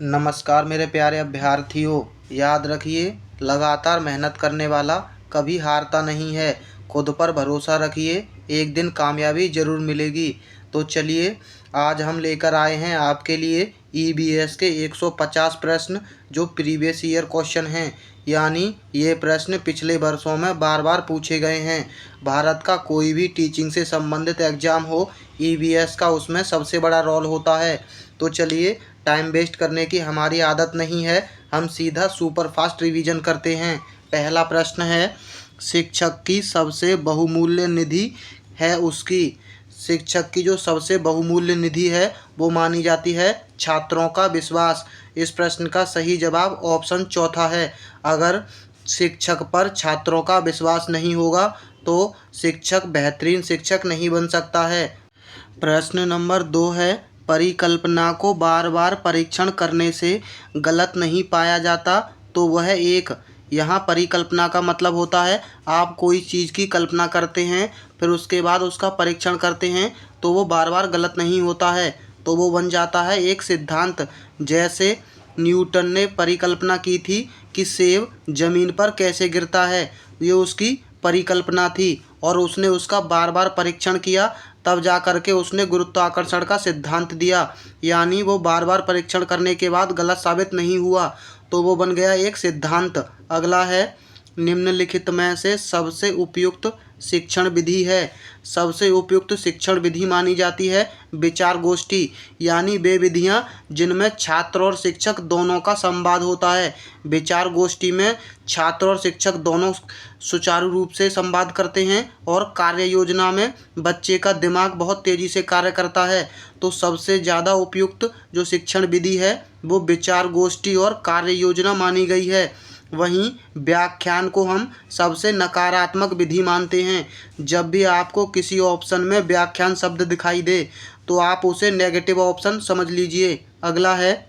नमस्कार मेरे प्यारे अभ्यर्थियों, याद रखिए लगातार मेहनत करने वाला कभी हारता नहीं है। खुद पर भरोसा रखिए, एक दिन कामयाबी ज़रूर मिलेगी। तो चलिए, आज हम लेकर आए हैं आपके लिए ईबीएस के 150 प्रश्न जो प्रीवियस ईयर क्वेश्चन हैं, यानी ये प्रश्न पिछले वर्षों में बार बार पूछे गए हैं। भारत का कोई भी टीचिंग से संबंधित एग्ज़ाम हो, ईबीएस का उसमें सबसे बड़ा रोल होता है। तो चलिए, टाइम वेस्ट करने की हमारी आदत नहीं है, हम सीधा सुपर फास्ट रिवीजन करते हैं। पहला प्रश्न है, शिक्षक की सबसे बहुमूल्य निधि है उसकी। शिक्षक की जो सबसे बहुमूल्य निधि है वो मानी जाती है छात्रों का विश्वास। इस प्रश्न का सही जवाब ऑप्शन चौथा है। अगर शिक्षक पर छात्रों का विश्वास नहीं होगा तो शिक्षक बेहतरीन शिक्षक नहीं बन सकता है। प्रश्न नंबर 2 है, परिकल्पना को बार बार परीक्षण करने से गलत नहीं पाया जाता तो वह एक। यहाँ परिकल्पना का मतलब होता है आप कोई चीज़ की कल्पना करते हैं, फिर उसके बाद उसका परीक्षण करते हैं तो वो बार बार गलत नहीं होता है, तो वो बन जाता है एक सिद्धांत। जैसे न्यूटन ने परिकल्पना की थी कि सेब जमीन पर कैसे गिरता है, ये उसकी परिकल्पना थी और उसने उसका बार बार परीक्षण किया, तब जा कर के उसने गुरुत्वाकर्षण का सिद्धांत दिया। यानी वो बार बार परीक्षण करने के बाद गलत साबित नहीं हुआ, तो वो बन गया एक सिद्धांत। अगला है, निम्नलिखित में से सबसे उपयुक्त शिक्षण विधि है। सबसे उपयुक्त शिक्षण विधि मानी जाती है विचार गोष्ठी, यानी वे विधियाँ जिनमें छात्र और शिक्षक दोनों का संवाद होता है। विचार गोष्ठी में छात्र और शिक्षक दोनों सुचारू रूप से संवाद करते हैं और कार्य योजना में बच्चे का दिमाग बहुत तेज़ी से कार्य करता है। तो सबसे ज़्यादा उपयुक्त जो शिक्षण विधि है वो विचार गोष्ठी और कार्य योजना मानी गई है। वहीं व्याख्यान को हम सबसे नकारात्मक विधि मानते हैं। जब भी आपको किसी ऑप्शन में व्याख्यान शब्द दिखाई दे तो आप उसे नेगेटिव ऑप्शन समझ लीजिए। अगला है,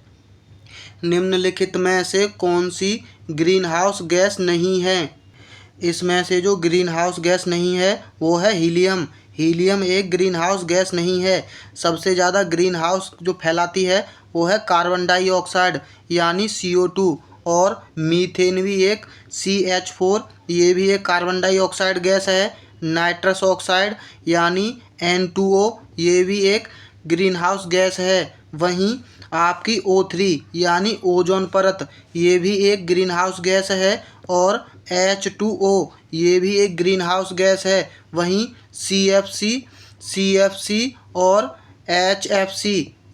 निम्नलिखित में से कौन सी ग्रीन हाउस गैस नहीं है। इसमें से जो ग्रीन हाउस गैस नहीं है वो है हीलियम। हीलियम एक ग्रीन हाउस गैस नहीं है। सबसे ज़्यादा ग्रीन हाउस जो फैलाती है वो है कार्बन डाइऑक्साइड यानी CO2, और मीथेन भी एक CH4, ये भी एक कार्बन डाइऑक्साइड गैस है। नाइट्रस ऑक्साइड यानी N2O, ये भी एक ग्रीन हाउस गैस है। वहीं आपकी O3 यानी ओजोन परत, ये भी एक ग्रीन हाउस गैस है, और H2O ये भी एक ग्रीन हाउस गैस है। वहीं CFC और HFC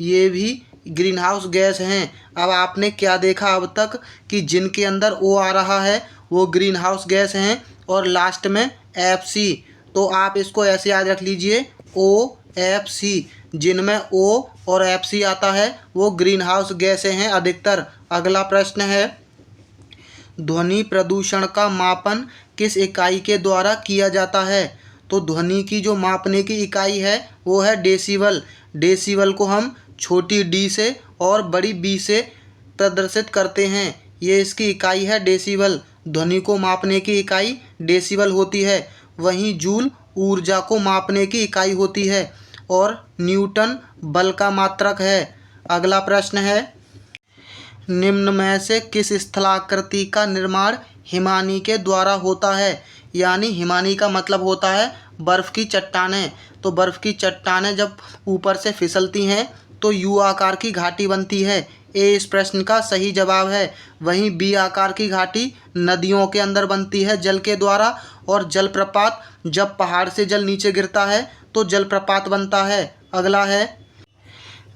ये भी ग्रीन हाउस गैस हैं। अब आपने क्या देखा अब तक कि जिनके अंदर O आ रहा है वो ग्रीन हाउस गैस हैं और लास्ट में FC, तो आप इसको ऐसे याद रख लीजिए OFC, जिनमें O और FC आता है वो ग्रीन हाउस गैसें हैं अधिकतर। अगला प्रश्न है, ध्वनि प्रदूषण का मापन किस इकाई के द्वारा किया जाता है। तो ध्वनि की जो मापने की इकाई है वो है डेसिबल। डेसिबल को हम छोटी d से और बड़ी b से प्रदर्शित करते हैं, ये इसकी इकाई है डेसिबल। ध्वनि को मापने की इकाई डेसिबल होती है। वहीं जूल ऊर्जा को मापने की इकाई होती है और न्यूटन बल का मात्रक है। अगला प्रश्न है, निम्न में से किस स्थलाकृति का निर्माण हिमानी के द्वारा होता है। यानी हिमानी का मतलब होता है बर्फ़ की चट्टानें। तो बर्फ़ की चट्टानें जब ऊपर से फिसलती हैं तो U आकार की घाटी बनती है। ए इस प्रश्न का सही जवाब है। वहीं B आकार की घाटी नदियों के अंदर बनती है जल के द्वारा, और जलप्रपात जब पहाड़ से जल नीचे गिरता है तो जलप्रपात बनता है। अगला है,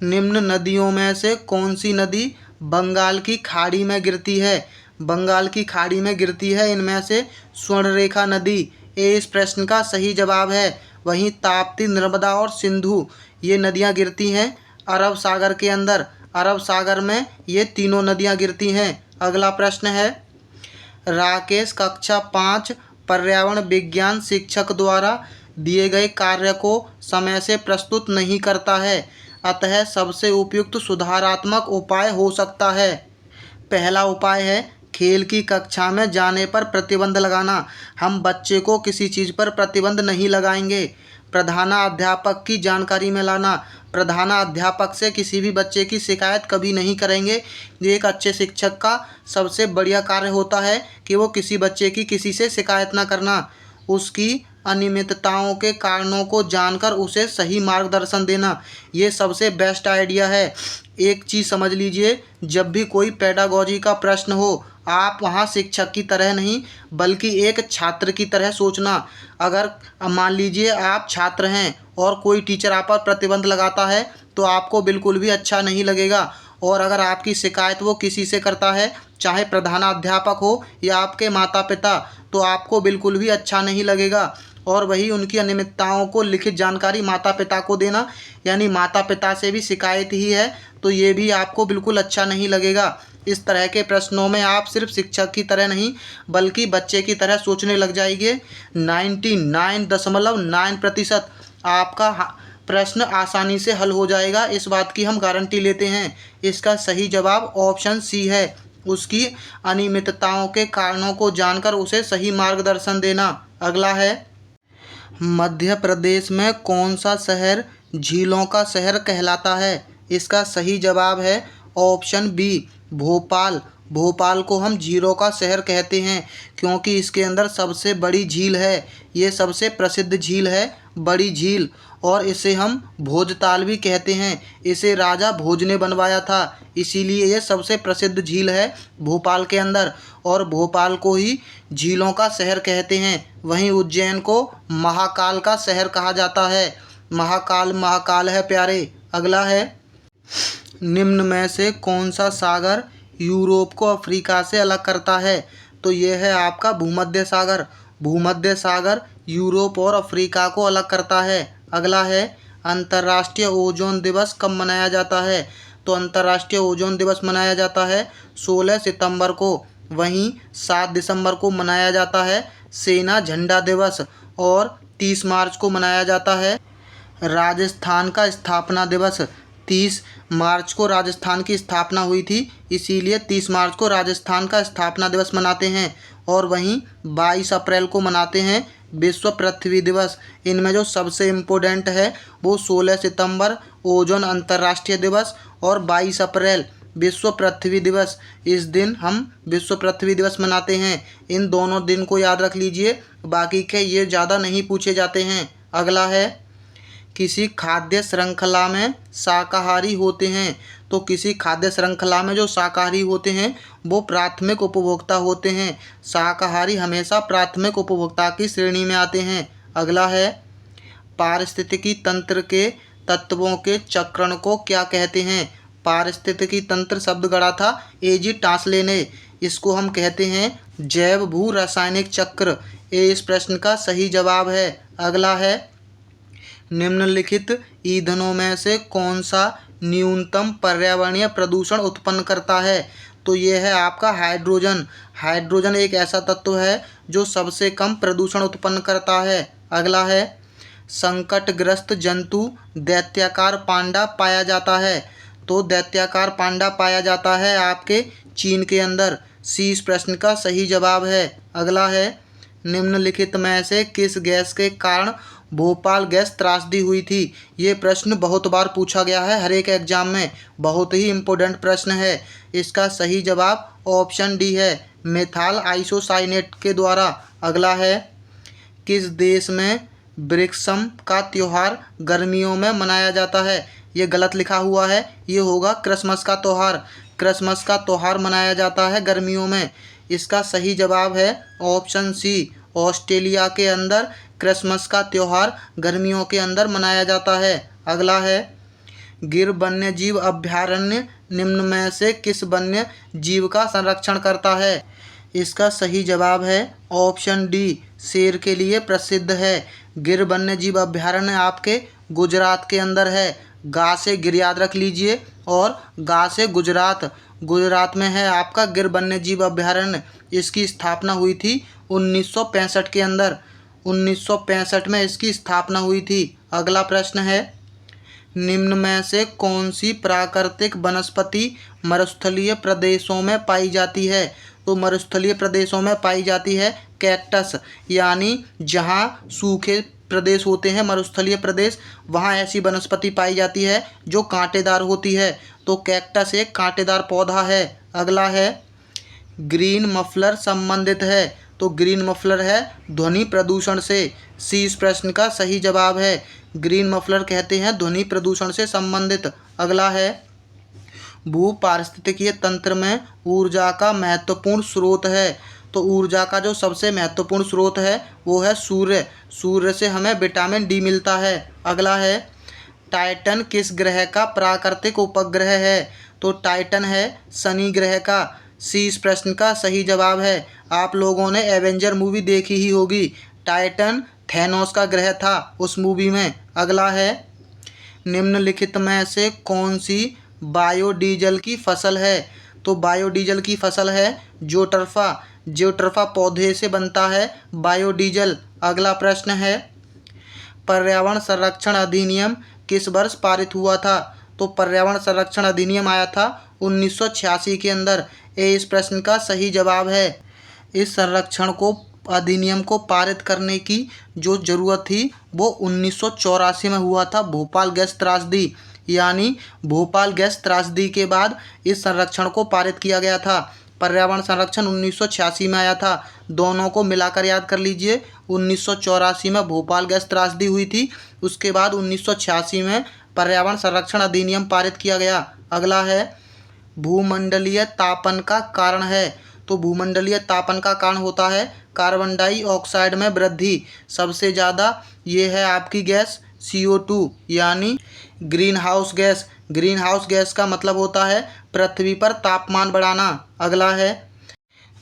निम्न नदियों में से कौन सी नदी बंगाल की खाड़ी में गिरती है। बंगाल की खाड़ी में गिरती है इनमें से स्वर्णरेखा नदी। ए इस प्रश्न का सही जवाब है। वहीं ताप्ती, नर्मदा और सिंधु ये नदियां गिरती हैं अरब सागर के अंदर। अरब सागर में ये तीनों नदियां गिरती हैं। अगला प्रश्न है, राकेश कक्षा 5 पर्यावरण विज्ञान शिक्षक द्वारा दिए गए कार्य को समय से प्रस्तुत नहीं करता है, अतः सबसे उपयुक्त सुधारात्मक उपाय हो सकता है। पहला उपाय है खेल की कक्षा में जाने पर प्रतिबंध लगाना। हम बच्चे को किसी चीज़ पर प्रतिबंध नहीं लगाएंगे। प्रधानाध्यापक की जानकारी में लाना। प्रधानाध्यापक से किसी भी बच्चे की शिकायत कभी नहीं करेंगे। एक अच्छे शिक्षक का सबसे बढ़िया कार्य होता है कि वो किसी बच्चे की किसी से शिकायत ना करना, उसकी अनियमितताओं के कारणों को जानकर उसे सही मार्गदर्शन देना। ये सबसे बेस्ट आइडिया है। एक चीज़ समझ लीजिए, जब भी कोई पेडागोजी का प्रश्न हो, आप वहाँ शिक्षक की तरह नहीं बल्कि एक छात्र की तरह सोचना। अगर मान लीजिए आप छात्र हैं और कोई टीचर आप पर प्रतिबंध लगाता है तो आपको बिल्कुल भी अच्छा नहीं लगेगा। और अगर आपकी शिकायत वो किसी से करता है, चाहे प्रधानाध्यापक हो या आपके माता पिता, तो आपको बिल्कुल भी अच्छा नहीं लगेगा। और वही उनकी अनियमितताओं को लिखित जानकारी माता पिता को देना, यानी माता पिता से भी शिकायत ही है, तो ये भी आपको बिल्कुल अच्छा नहीं लगेगा। इस तरह के प्रश्नों में आप सिर्फ शिक्षक की तरह नहीं बल्कि बच्चे की तरह सोचने लग जाएंगे। 99.9% आपका प्रश्न आसानी से हल हो जाएगा, इस बात की हम गारंटी लेते हैं। इसका सही जवाब ऑप्शन सी है, उसकी अनियमितताओं के कारणों को जानकर उसे सही मार्गदर्शन देना। अगला है, मध्य प्रदेश में कौन सा शहर झीलों का शहर कहलाता है? इसका सही जवाब है ऑप्शन बी, भोपाल। भोपाल को हम झीलों का शहर कहते हैं क्योंकि इसके अंदर सबसे बड़ी झील है। ये सबसे प्रसिद्ध झील है, बड़ी झील, और इसे हम भोजताल भी कहते हैं। इसे राजा भोज ने बनवाया था, इसीलिए ये सबसे प्रसिद्ध झील है भोपाल के अंदर, और भोपाल को ही झीलों का शहर कहते हैं। वहीं उज्जैन को महाकाल का शहर कहा जाता है। महाकाल महाकाल है प्यारे। अगला है, निम्न में से कौन सा सागर यूरोप को अफ्रीका से अलग करता है? तो ये है आपका भूमध्य सागर। भूमध्य सागर यूरोप और अफ्रीका को अलग करता है। अगला है, अंतर्राष्ट्रीय ओजोन दिवस कब मनाया जाता है? तो अंतर्राष्ट्रीय ओजोन दिवस मनाया जाता है 16 सितंबर को। वहीं 7 दिसंबर को मनाया जाता है सेना झंडा दिवस, और 30 मार्च को मनाया जाता है राजस्थान का स्थापना दिवस। 30 मार्च को राजस्थान की स्थापना हुई थी, इसीलिए 30 मार्च को राजस्थान का स्थापना दिवस मनाते हैं। और वहीं 22 अप्रैल को मनाते हैं विश्व पृथ्वी दिवस। इनमें जो सबसे इम्पोर्टेंट है वो 16 सितंबर ओजोन अंतर्राष्ट्रीय दिवस और 22 अप्रैल विश्व पृथ्वी दिवस। इस दिन हम विश्व पृथ्वी दिवस मनाते हैं। इन दोनों दिन को याद रख लीजिए, बाकी के ये ज़्यादा नहीं पूछे जाते हैं। अगला है, किसी खाद्य श्रृंखला में शाकाहारी होते हैं। तो किसी खाद्य श्रृंखला में जो शाकाहारी होते हैं वो प्राथमिक उपभोक्ता होते हैं। शाकाहारी हमेशा प्राथमिक उपभोक्ता की श्रेणी में आते हैं। अगला है, पारिस्थितिकी तंत्र के तत्वों के चक्रण को क्या कहते हैं? पारिस्थितिकी तंत्र शब्द गढ़ा था एजी टांसले ने। इसको हम कहते हैं जैव भू रासायनिक चक्र। ये इस प्रश्न का सही जवाब है। अगला है, निम्नलिखित ईंधनों में से कौन सा न्यूनतम पर्यावरणीय प्रदूषण उत्पन्न करता है? तो ये है आपका हाइड्रोजन। हाइड्रोजन एक ऐसा तत्व है जो सबसे कम प्रदूषण उत्पन्न करता है। अगला है, संकटग्रस्त जंतु दैत्याकार पांडा पाया जाता है। तो दैत्याकार पांडा पाया जाता है आपके चीन के अंदर। सी इस प्रश्न का सही जवाब है। अगला है, निम्नलिखित में से किस गैस के कारण भोपाल गैस त्रासदी हुई थी? ये प्रश्न बहुत बार पूछा गया है हर एक एग्जाम में, बहुत ही इम्पोर्टेंट प्रश्न है। इसका सही जवाब ऑप्शन डी है, मेथाल आइसोसाइनेट के द्वारा। अगला है, किस देश में वृक्षम का त्यौहार गर्मियों में मनाया जाता है? ये गलत लिखा हुआ है, ये होगा क्रिसमस का त्यौहार। क्रिसमस का त्यौहार मनाया जाता है गर्मियों में। इसका सही जवाब है ऑप्शन सी, ऑस्ट्रेलिया के अंदर क्रिसमस का त्यौहार गर्मियों के अंदर मनाया जाता है। अगला है, गिर वन्य जीव अभयारण्य निम्न में से किस वन्य जीव का संरक्षण करता है? इसका सही जवाब है ऑप्शन डी, शेर के लिए प्रसिद्ध है। गिर वन्य जीव अभयारण्य आपके गुजरात के अंदर है। गा से गिर याद रख लीजिए और गा से गुजरात। गुजरात में है आपका गिर वन्य जीव अभयारण्य। इसकी स्थापना हुई थी 1965 के अंदर। 1965 में इसकी स्थापना हुई थी। अगला प्रश्न है, निम्न में से कौन सी प्राकृतिक वनस्पति मरुस्थलीय प्रदेशों में पाई जाती है? तो मरुस्थलीय प्रदेशों में पाई जाती है कैक्टस, यानी जहाँ सूखे प्रदेश होते हैं, मरुस्थलीय प्रदेश, वहाँ ऐसी वनस्पति पाई जाती है जो कांटेदार होती है। तो कैक्टस एक कांटेदार पौधा है। अगला है ग्रीन मफलर संबंधित है। तो ग्रीन मफलर है ध्वनि प्रदूषण से। सी इस प्रश्न का सही जवाब है। ग्रीन मफलर कहते हैं ध्वनि प्रदूषण से संबंधित। अगला है भू पारिस्थितिकीय तंत्र में ऊर्जा का महत्वपूर्ण स्रोत है। तो ऊर्जा का जो सबसे महत्वपूर्ण स्रोत है वो है सूर्य। सूर्य से हमें विटामिन डी मिलता है। अगला है टाइटन किस ग्रह का प्राकृतिक उपग्रह है। तो टाइटन है शनि ग्रह का। सी इस प्रश्न का सही जवाब है। आप लोगों ने एवेंजर मूवी देखी ही होगी, टाइटन थैनोस का ग्रह था उस मूवी में। अगला है निम्नलिखित में से कौन सी बायोडीजल की फसल है। तो बायोडीजल की फसल है जियोटर्फा। जियोटर्फा पौधे से बनता है बायोडीजल। अगला प्रश्न है पर्यावरण संरक्षण अधिनियम किस वर्ष पारित हुआ था। तो पर्यावरण संरक्षण अधिनियम आया था 1986 के अंदर। ए इस प्रश्न का सही जवाब है। इस अधिनियम को पारित करने की जो ज़रूरत थी वो 1984 में हुआ था, भोपाल गैस त्रासदी, यानी भोपाल गैस त्रासदी के बाद इस संरक्षण को पारित किया गया था। पर्यावरण संरक्षण 1986 में आया था। दोनों को मिलाकर याद कर लीजिए। 1984 में भोपाल गैस त्रासदी हुई थी, उसके बाद 1986 में पर्यावरण संरक्षण अधिनियम पारित किया गया। अगला है भूमंडलीय तापन का कारण है। तो भूमंडलीय तापन का कारण होता है कार्बन डाइऑक्साइड में वृद्धि। सबसे ज़्यादा ये है आपकी गैस CO2 यानी green house gas. Green house gas का मतलब होता है पृथ्वी पर तापमान बढ़ाना। अगला है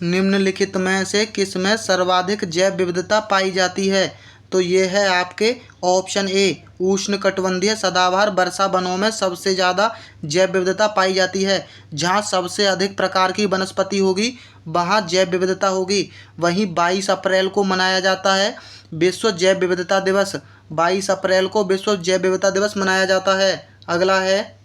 निम्नलिखित में से किस में सर्वाधिक जैव विविधता पाई जाती है। तो ये है आपके ऑप्शन ए, उष्णकटिबंधीय सदाबहार वर्षा वनों में सबसे ज़्यादा जैव विविधता पाई जाती है। जहाँ सबसे अधिक प्रकार की वनस्पति होगी वहाँ जैव विविधता होगी। वहीं 22 अप्रैल को मनाया जाता है विश्व जैव विविधता दिवस। 22 अप्रैल को विश्व जैव विविधता दिवस मनाया जाता है। अगला है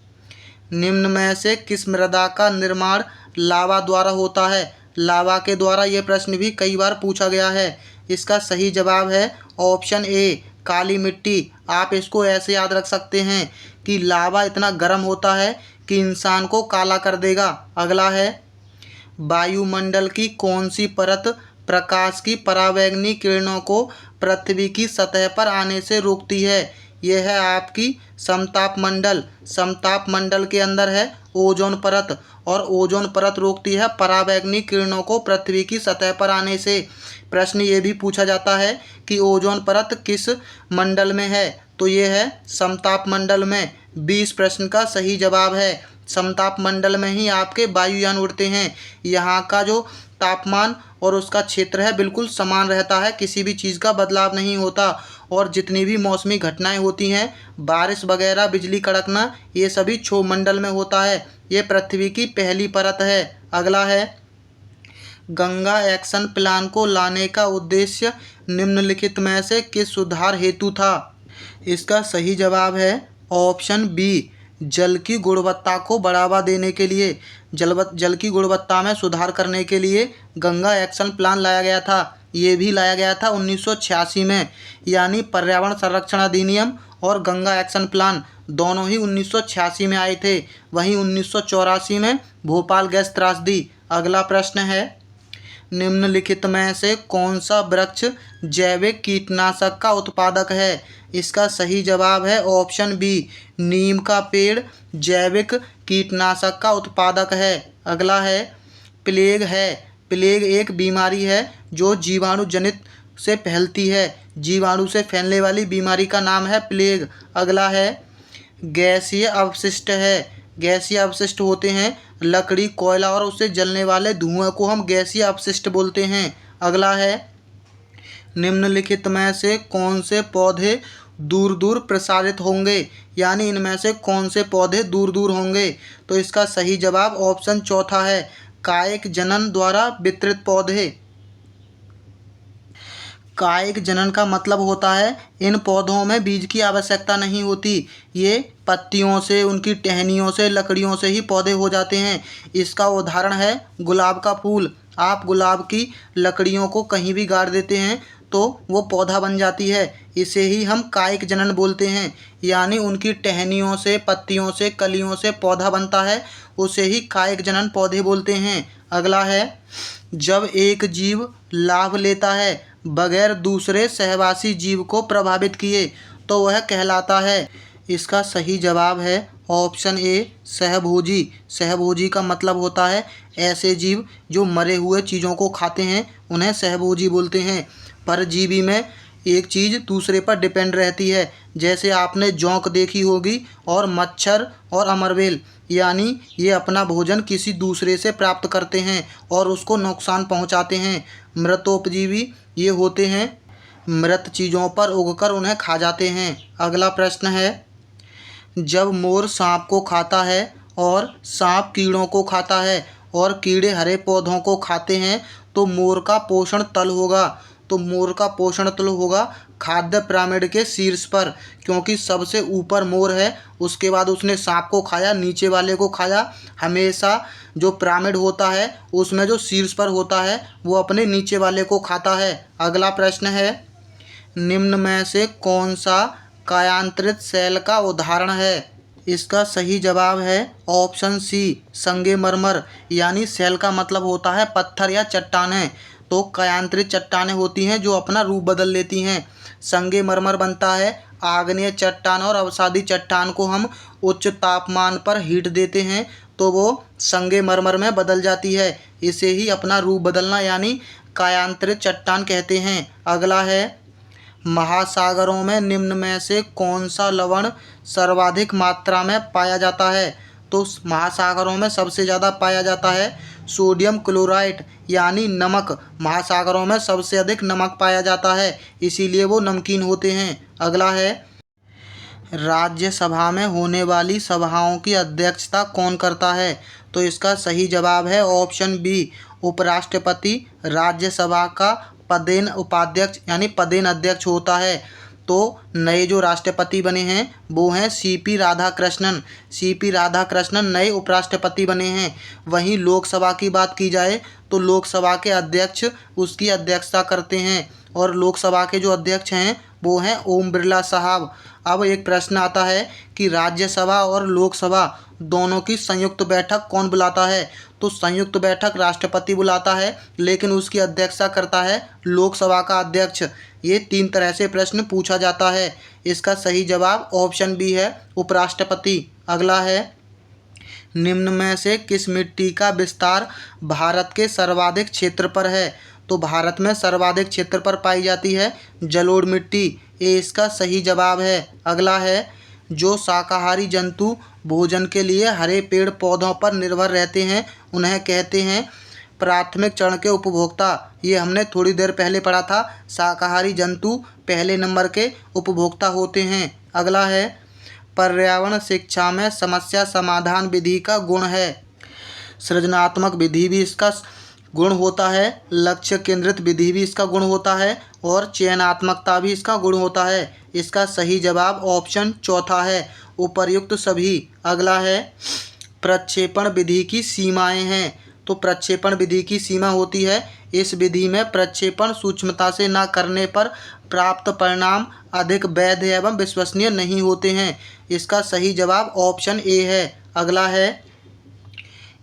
निम्न में से किस मृदा का निर्माण लावा द्वारा होता है। लावा के द्वारा ये प्रश्न भी कई बार पूछा गया है। इसका सही जवाब है ऑप्शन ए, काली मिट्टी। आप इसको ऐसे याद रख सकते हैं कि लावा इतना गर्म होता है कि इंसान को काला कर देगा। अगला है वायुमंडल की कौन सी परत प्रकाश की परावैंगनी किरणों को पृथ्वी की सतह पर आने से रोकती है। यह है आपकी समताप मंडल। समताप मंडल के अंदर है ओजोन परत, और ओजोन परत रोकती है परावैंगनी किरणों को पृथ्वी की सतह पर आने से। प्रश्न ये भी पूछा जाता है कि ओजोन परत किस मंडल में है। तो ये है समताप मंडल में। 20 प्रश्न का सही जवाब है। समताप मंडल में ही आपके वायुयान उड़ते हैं। यहाँ का जो तापमान और उसका क्षेत्र है बिल्कुल समान रहता है, किसी भी चीज़ का बदलाव नहीं होता। और जितनी भी मौसमी घटनाएं होती हैं, बारिश वगैरह, बिजली कड़कना, ये सभी क्षोभ मंडल में होता है। ये पृथ्वी की पहली परत है। अगला है गंगा एक्शन प्लान को लाने का उद्देश्य निम्नलिखित में से किस सुधार हेतु था। इसका सही जवाब है ऑप्शन बी, जल की गुणवत्ता को बढ़ावा देने के लिए। जल की गुणवत्ता में सुधार करने के लिए गंगा एक्शन प्लान लाया गया था। ये भी लाया गया था 1986 में, यानी पर्यावरण संरक्षण अधिनियम और गंगा एक्शन प्लान दोनों ही 1986 में आए थे। वहीं 1984 में भोपाल गैस त्रासदी। अगला प्रश्न है निम्नलिखित में से कौन सा वृक्ष जैविक कीटनाशक का उत्पादक है। इसका सही जवाब है ऑप्शन बी, नीम का पेड़ जैविक कीटनाशक का उत्पादक है। अगला है प्लेग है। प्लेग एक बीमारी है जो जीवाणु जनित से फैलती है। जीवाणु से फैलने वाली बीमारी का नाम है प्लेग। अगला है गैसीय अवशिष्ट है। गैसीय अवशिष्ट होते हैं लकड़ी, कोयला और उससे जलने वाले धुएं को हम गैसीय अपशिष्ट बोलते हैं। अगला है निम्नलिखित में से कौन से पौधे दूर दूर प्रसारित होंगे, यानी इनमें से कौन से पौधे दूर दूर होंगे। तो इसका सही जवाब ऑप्शन चौथा है, कायिक जनन द्वारा वितरित पौधे। कायिक जनन का मतलब होता है इन पौधों में बीज की आवश्यकता नहीं होती। ये पत्तियों से, उनकी टहनियों से, लकड़ियों से ही पौधे हो जाते हैं। इसका उदाहरण है गुलाब का फूल। आप गुलाब की लकड़ियों को कहीं भी गाड़ देते हैं तो वो पौधा बन जाती है। इसे ही हम कायिक जनन बोलते हैं, यानी उनकी टहनियों से, पत्तियों से, कलियों से पौधा बनता है, उसे ही कायिक जनन पौधे बोलते हैं। अगला है, जब एक जीव लाभ लेता है बगैर दूसरे सहवासी जीव को प्रभावित किए तो वह कहलाता है। इसका सही जवाब है ऑप्शन ए, सहभोजी। सहभोजी का मतलब होता है ऐसे जीव जो मरे हुए चीज़ों को खाते हैं, उन्हें सहभोजी बोलते हैं। परजीवी में एक चीज़ दूसरे पर डिपेंड रहती है, जैसे आपने जोंक देखी होगी, और मच्छर और अमरबेल, यानी ये अपना भोजन किसी दूसरे से प्राप्त करते हैं और उसको नुकसान पहुंचाते हैं। मृतोपजीवी ये होते हैं, मृत चीज़ों पर उगकर उन्हें खा जाते हैं। अगला प्रश्न है, जब मोर सांप को खाता है और सांप कीड़ों को खाता है और कीड़े हरे पौधों को खाते हैं तो मोर का पोषण तल होगा। तो मोर का पोषण तल होगा खाद्य पिरामिड के शीर्ष पर, क्योंकि सबसे ऊपर मोर है, उसके बाद उसने सांप को खाया, नीचे वाले को खाया। हमेशा जो पिरामिड होता है उसमें जो शीर्ष पर होता है वो अपने नीचे वाले को खाता है। अगला प्रश्न है, निम्न में से कौन सा कायांतरित सेल का उदाहरण है? इसका सही जवाब है ऑप्शन सी, संगमरमर। यानी सेल का मतलब होता है पत्थर या चट्टानें, तो कायांतरित चट्टानें होती हैं जो अपना रूप बदल लेती हैं। संगमरमर बनता है आग्नेय चट्टान और अवसादी चट्टान को हम उच्च तापमान पर हीट देते हैं तो वो संगमरमर में बदल जाती है। इसे ही अपना रूप बदलना यानी कायांतरित चट्टान कहते हैं। अगला है, महासागरों में निम्न में से कौन सा लवण सर्वाधिक मात्रा में पाया जाता है? तो महासागरों में सबसे ज़्यादा पाया जाता है सोडियम क्लोराइड, यानी नमक। महासागरों में सबसे अधिक नमक पाया जाता है, इसीलिए वो नमकीन होते हैं। अगला है, राज्यसभा में होने वाली सभाओं की अध्यक्षता कौन करता है? तो इसका सही जवाब है ऑप्शन बी, उपराष्ट्रपति राज्यसभा का पदेन उपाध्यक्ष यानी पदेन अध्यक्ष होता है। तो नए जो राष्ट्रपति बने हैं वो हैं सीपी राधाकृष्णन। सीपी राधाकृष्णन नए उपराष्ट्रपति बने हैं। वहीं लोकसभा की बात की जाए तो लोकसभा के अध्यक्ष उसकी अध्यक्षता करते हैं और लोकसभा के जो अध्यक्ष हैं वो हैं ओम बिरला साहब। अब एक प्रश्न आता है कि राज्यसभा और लोकसभा दोनों की संयुक्त बैठक कौन बुलाता है? तो संयुक्त बैठक राष्ट्रपति बुलाता है, लेकिन उसकी अध्यक्षता करता है लोकसभा का अध्यक्ष। ये 3 तरह से प्रश्न पूछा जाता है। इसका सही जवाब ऑप्शन बी है, उपराष्ट्रपति। अगला है, निम्न में से किस मिट्टी का विस्तार भारत के सर्वाधिक क्षेत्र पर है? तो भारत में सर्वाधिक क्षेत्र पर पाई जाती है जलोढ़ मिट्टी। ये इसका सही जवाब है। अगला है, जो शाकाहारी जंतु भोजन के लिए हरे पेड़ पौधों पर निर्भर रहते हैं उन्हें कहते हैं प्राथमिक चरण के उपभोक्ता। ये हमने थोड़ी देर पहले पढ़ा था, शाकाहारी जंतु पहले नंबर के उपभोक्ता होते हैं। अगला है, पर्यावरण शिक्षा में समस्या समाधान विधि का गुण है। सृजनात्मक विधि भी इसका गुण होता है, लक्ष्य केंद्रित विधि भी इसका गुण होता है और चयनात्मकता भी इसका गुण होता है। इसका सही जवाब ऑप्शन चौथा है, उपर्युक्त सभी। अगला है, प्रक्षेपण विधि की सीमाएं हैं। तो प्रक्षेपण विधि की सीमा होती है, इस विधि में प्रक्षेपण सूक्ष्मता से न करने पर प्राप्त परिणाम अधिक वैध एवं विश्वसनीय नहीं होते हैं। इसका सही जवाब ऑप्शन ए है। अगला है,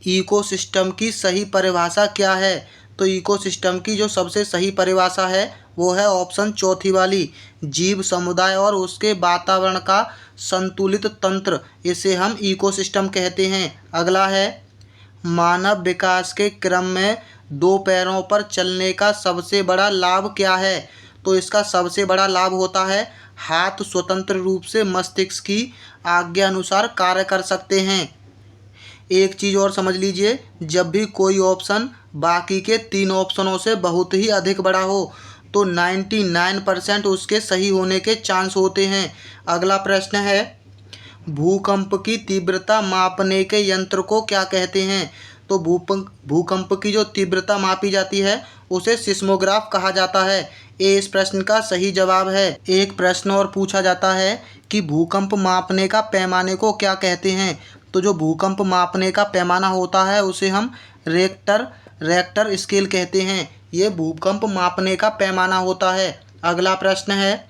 इकोसिस्टम की सही परिभाषा क्या है? तो इकोसिस्टम की जो सबसे सही परिभाषा है वो है ऑप्शन चौथी वाली, जीव समुदाय और उसके वातावरण का संतुलित तंत्र, इसे हम इकोसिस्टम कहते हैं। अगला है, मानव विकास के क्रम में 2 पैरों पर चलने का सबसे बड़ा लाभ क्या है? तो इसका सबसे बड़ा लाभ होता है हाथ स्वतंत्र रूप से मस्तिष्क की आज्ञा अनुसार कार्य कर सकते हैं। एक चीज़ और समझ लीजिए, जब भी कोई ऑप्शन बाकी के 3 ऑप्शनों से बहुत ही अधिक बड़ा हो तो 99% उसके सही होने के चांस होते हैं। अगला प्रश्न है, भूकंप की तीव्रता मापने के यंत्र को क्या कहते हैं? तो भूकंप की जो तीव्रता मापी जाती है उसे सिस्मोग्राफ कहा जाता है। ये इस प्रश्न का सही जवाब है। एक प्रश्न और पूछा जाता है कि भूकंप मापने का पैमाने को क्या कहते हैं? तो जो भूकंप मापने का पैमाना होता है उसे हम रेक्टर स्केल कहते हैं। ये भूकंप मापने का पैमाना होता है। अगला प्रश्न है,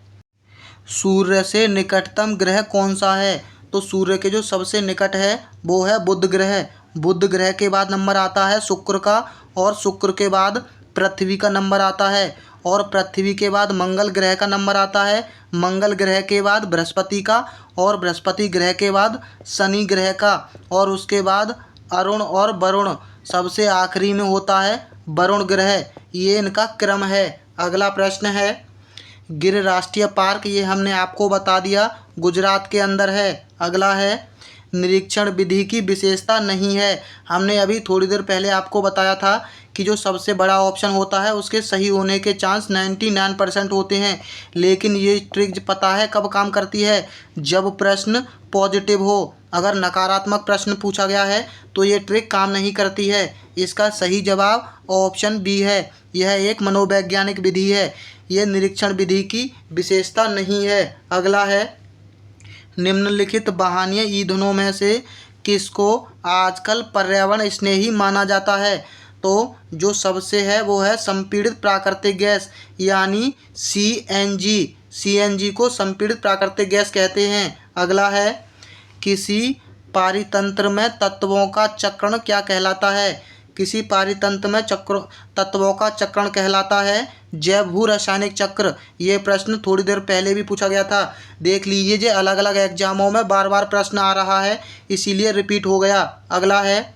सूर्य से निकटतम ग्रह कौन सा है? तो सूर्य के जो सबसे निकट है वो है बुध ग्रह। बुध ग्रह के बाद नंबर आता है शुक्र का, और शुक्र के बाद पृथ्वी का नंबर आता है, और पृथ्वी के बाद मंगल ग्रह का नंबर आता है, मंगल ग्रह के बाद बृहस्पति का, और बृहस्पति ग्रह के बाद शनि ग्रह का, और उसके बाद अरुण और वरुण सबसे आखिरी में होता है वरुण ग्रह। ये इनका क्रम है। अगला प्रश्न है, गिर राष्ट्रीय पार्क, ये हमने आपको बता दिया, गुजरात के अंदर है। अगला है, निरीक्षण विधि की विशेषता नहीं है। हमने अभी थोड़ी देर पहले आपको बताया था कि जो सबसे बड़ा ऑप्शन होता है उसके सही होने के चांस 99% होते हैं। लेकिन ये ट्रिक पता है कब काम करती है? जब प्रश्न पॉजिटिव हो। अगर नकारात्मक प्रश्न पूछा गया है तो ये ट्रिक काम नहीं करती है। इसका सही जवाब ऑप्शन बी है। यह एक मनोवैज्ञानिक विधि है। ये निरीक्षण विधि की विशेषता नहीं है। अगला है, निम्नलिखित वाहनीय ईंधनों में से किसको आजकल पर्यावरण स्नेही माना जाता है? तो जो सबसे है वो है संपीड़ित प्राकृतिक गैस, यानी सीएनजी। सीएनजी को संपीड़ित प्राकृतिक गैस कहते हैं। अगला है, किसी पारितंत्र में तत्वों का चक्रण क्या कहलाता है? किसी पारितंत्र में तत्वों का चक्रण कहलाता है जैव भू रासायनिक चक्र। ये प्रश्न थोड़ी देर पहले भी पूछा गया था। देख लीजिए, जो अलग अलग एग्जामों में बार बार प्रश्न आ रहा है, इसीलिए रिपीट हो गया। अगला है,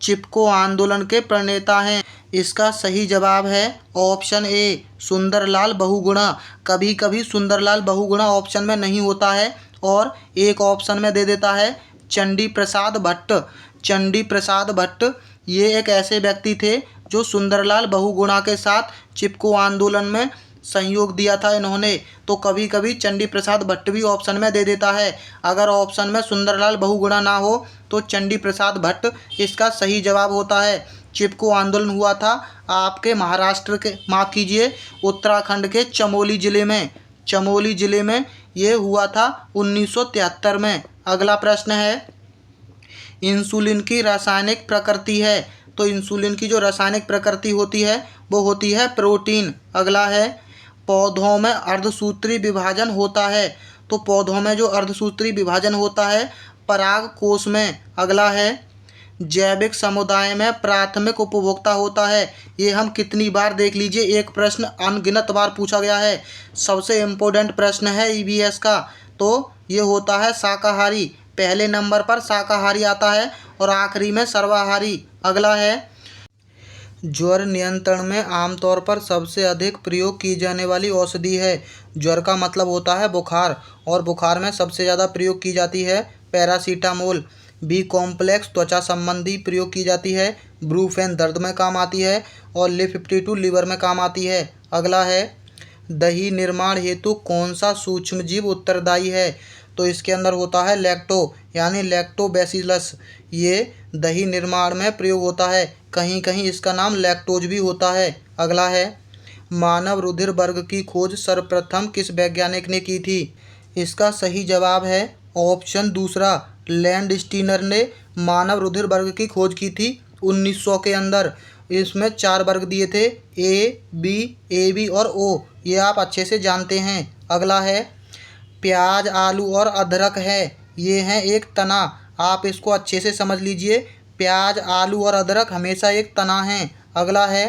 चिपको आंदोलन के प्रणेता हैं। इसका सही जवाब है ऑप्शन ए, सुंदरलाल बहुगुणा। कभी कभी सुंदरलाल बहुगुणा ऑप्शन में नहीं होता है और एक ऑप्शन में दे देता है चंडी प्रसाद भट्ट। चंडी प्रसाद भट्ट ये एक ऐसे व्यक्ति थे जो सुंदरलाल बहुगुणा के साथ चिपको आंदोलन में सहयोग दिया था इन्होंने। तो कभी कभी चंडी प्रसाद भट्ट भी ऑप्शन में दे देता है। अगर ऑप्शन में सुंदरलाल बहुगुणा ना हो तो चंडी प्रसाद भट्ट इसका सही जवाब होता है। चिपको आंदोलन हुआ था आपके महाराष्ट्र के, माफ़ कीजिए, उत्तराखंड के चमोली ज़िले में। चमोली ज़िले में ये हुआ था 1973 में। अगला प्रश्न है, इंसुलिन की रासायनिक प्रकृति है। तो इंसुलिन की जो रासायनिक प्रकृति होती है वो होती है प्रोटीन। अगला है, पौधों में अर्धसूत्री विभाजन होता है। तो पौधों में जो अर्धसूत्री विभाजन होता है पराग कोश में। अगला है, जैविक समुदाय में प्राथमिक उपभोक्ता होता है। ये हम कितनी बार देख लीजिए, एक प्रश्न अनगिनत बार पूछा गया है। सबसे इम्पोर्टेंट प्रश्न है ईवीएस का। तो ये होता है शाकाहारी। पहले नंबर पर शाकाहारी आता है और आखिरी में सर्वाहारी। अगला है, ज्वर नियंत्रण में आमतौर पर सबसे अधिक प्रयोग की जाने वाली औषधि है। ज्वर का मतलब होता है बुखार, और बुखार में सबसे ज़्यादा प्रयोग की जाती है पैरासीटामोल। बी कॉम्प्लेक्स त्वचा संबंधी प्रयोग की जाती है। ब्रूफेन दर्द में काम आती है, और लिप52 लीवर में काम आती है। अगला है, दही निर्माण हेतु कौन सा सूक्ष्मजीव उत्तरदायी है? तो इसके अंदर होता है लैक्टो, यानी लैक्टोबैसिलस। ये दही निर्माण में प्रयोग होता है। कहीं कहीं इसका नाम लैक्टोज भी होता है। अगला है, मानव रुधिर वर्ग की खोज सर्वप्रथम किस वैज्ञानिक ने की थी? इसका सही जवाब है ऑप्शन दूसरा, लैंडस्टीनर ने मानव रुधिर वर्ग की खोज की थी 1900 के अंदर। इसमें 4 वर्ग दिए थे, ए बी और ओ। ये आप अच्छे से जानते हैं। अगला है, प्याज, आलू और अदरक है, ये हैं एक तना। आप इसको अच्छे से समझ लीजिए, प्याज, आलू और अदरक हमेशा एक तना है। अगला है,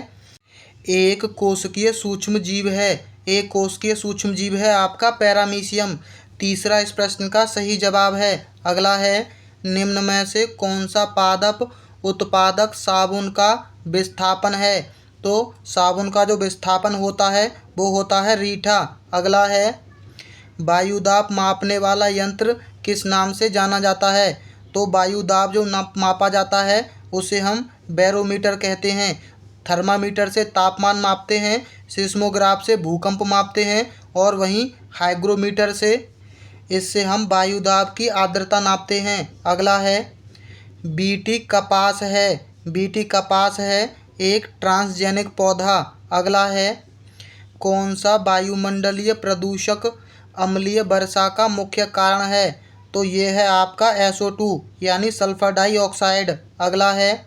एक कोशिकीय सूक्ष्म जीव है। एक कोशिकीय सूक्ष्म जीव है आपका पैरामीशियम। तीसरा इस प्रश्न का सही जवाब है। अगला है, निम्न में से कौन सा पादप उत्पादक साबुन का विस्थापन है? तो साबुन का जो विस्थापन होता है वो होता है रीठा। अगला है, वायुदाब मापने वाला यंत्र किस नाम से जाना जाता है? तो वायुदाब जो मापा जाता है उसे हम बैरोमीटर कहते हैं। थर्मामीटर से तापमान मापते हैं, सिस्मोग्राफ से भूकंप मापते हैं, और वहीं हाइग्रोमीटर से इससे हम वायुदाब की आर्द्रता नापते हैं। अगला है, बीटी कपास है। बीटी कपास है एक ट्रांसजेनिक पौधा। अगला है, कौन सा वायुमंडलीय प्रदूषक अम्लीय वर्षा का मुख्य कारण है? तो ये है आपका SO2 यानी सल्फर डाइऑक्साइड। अगला है,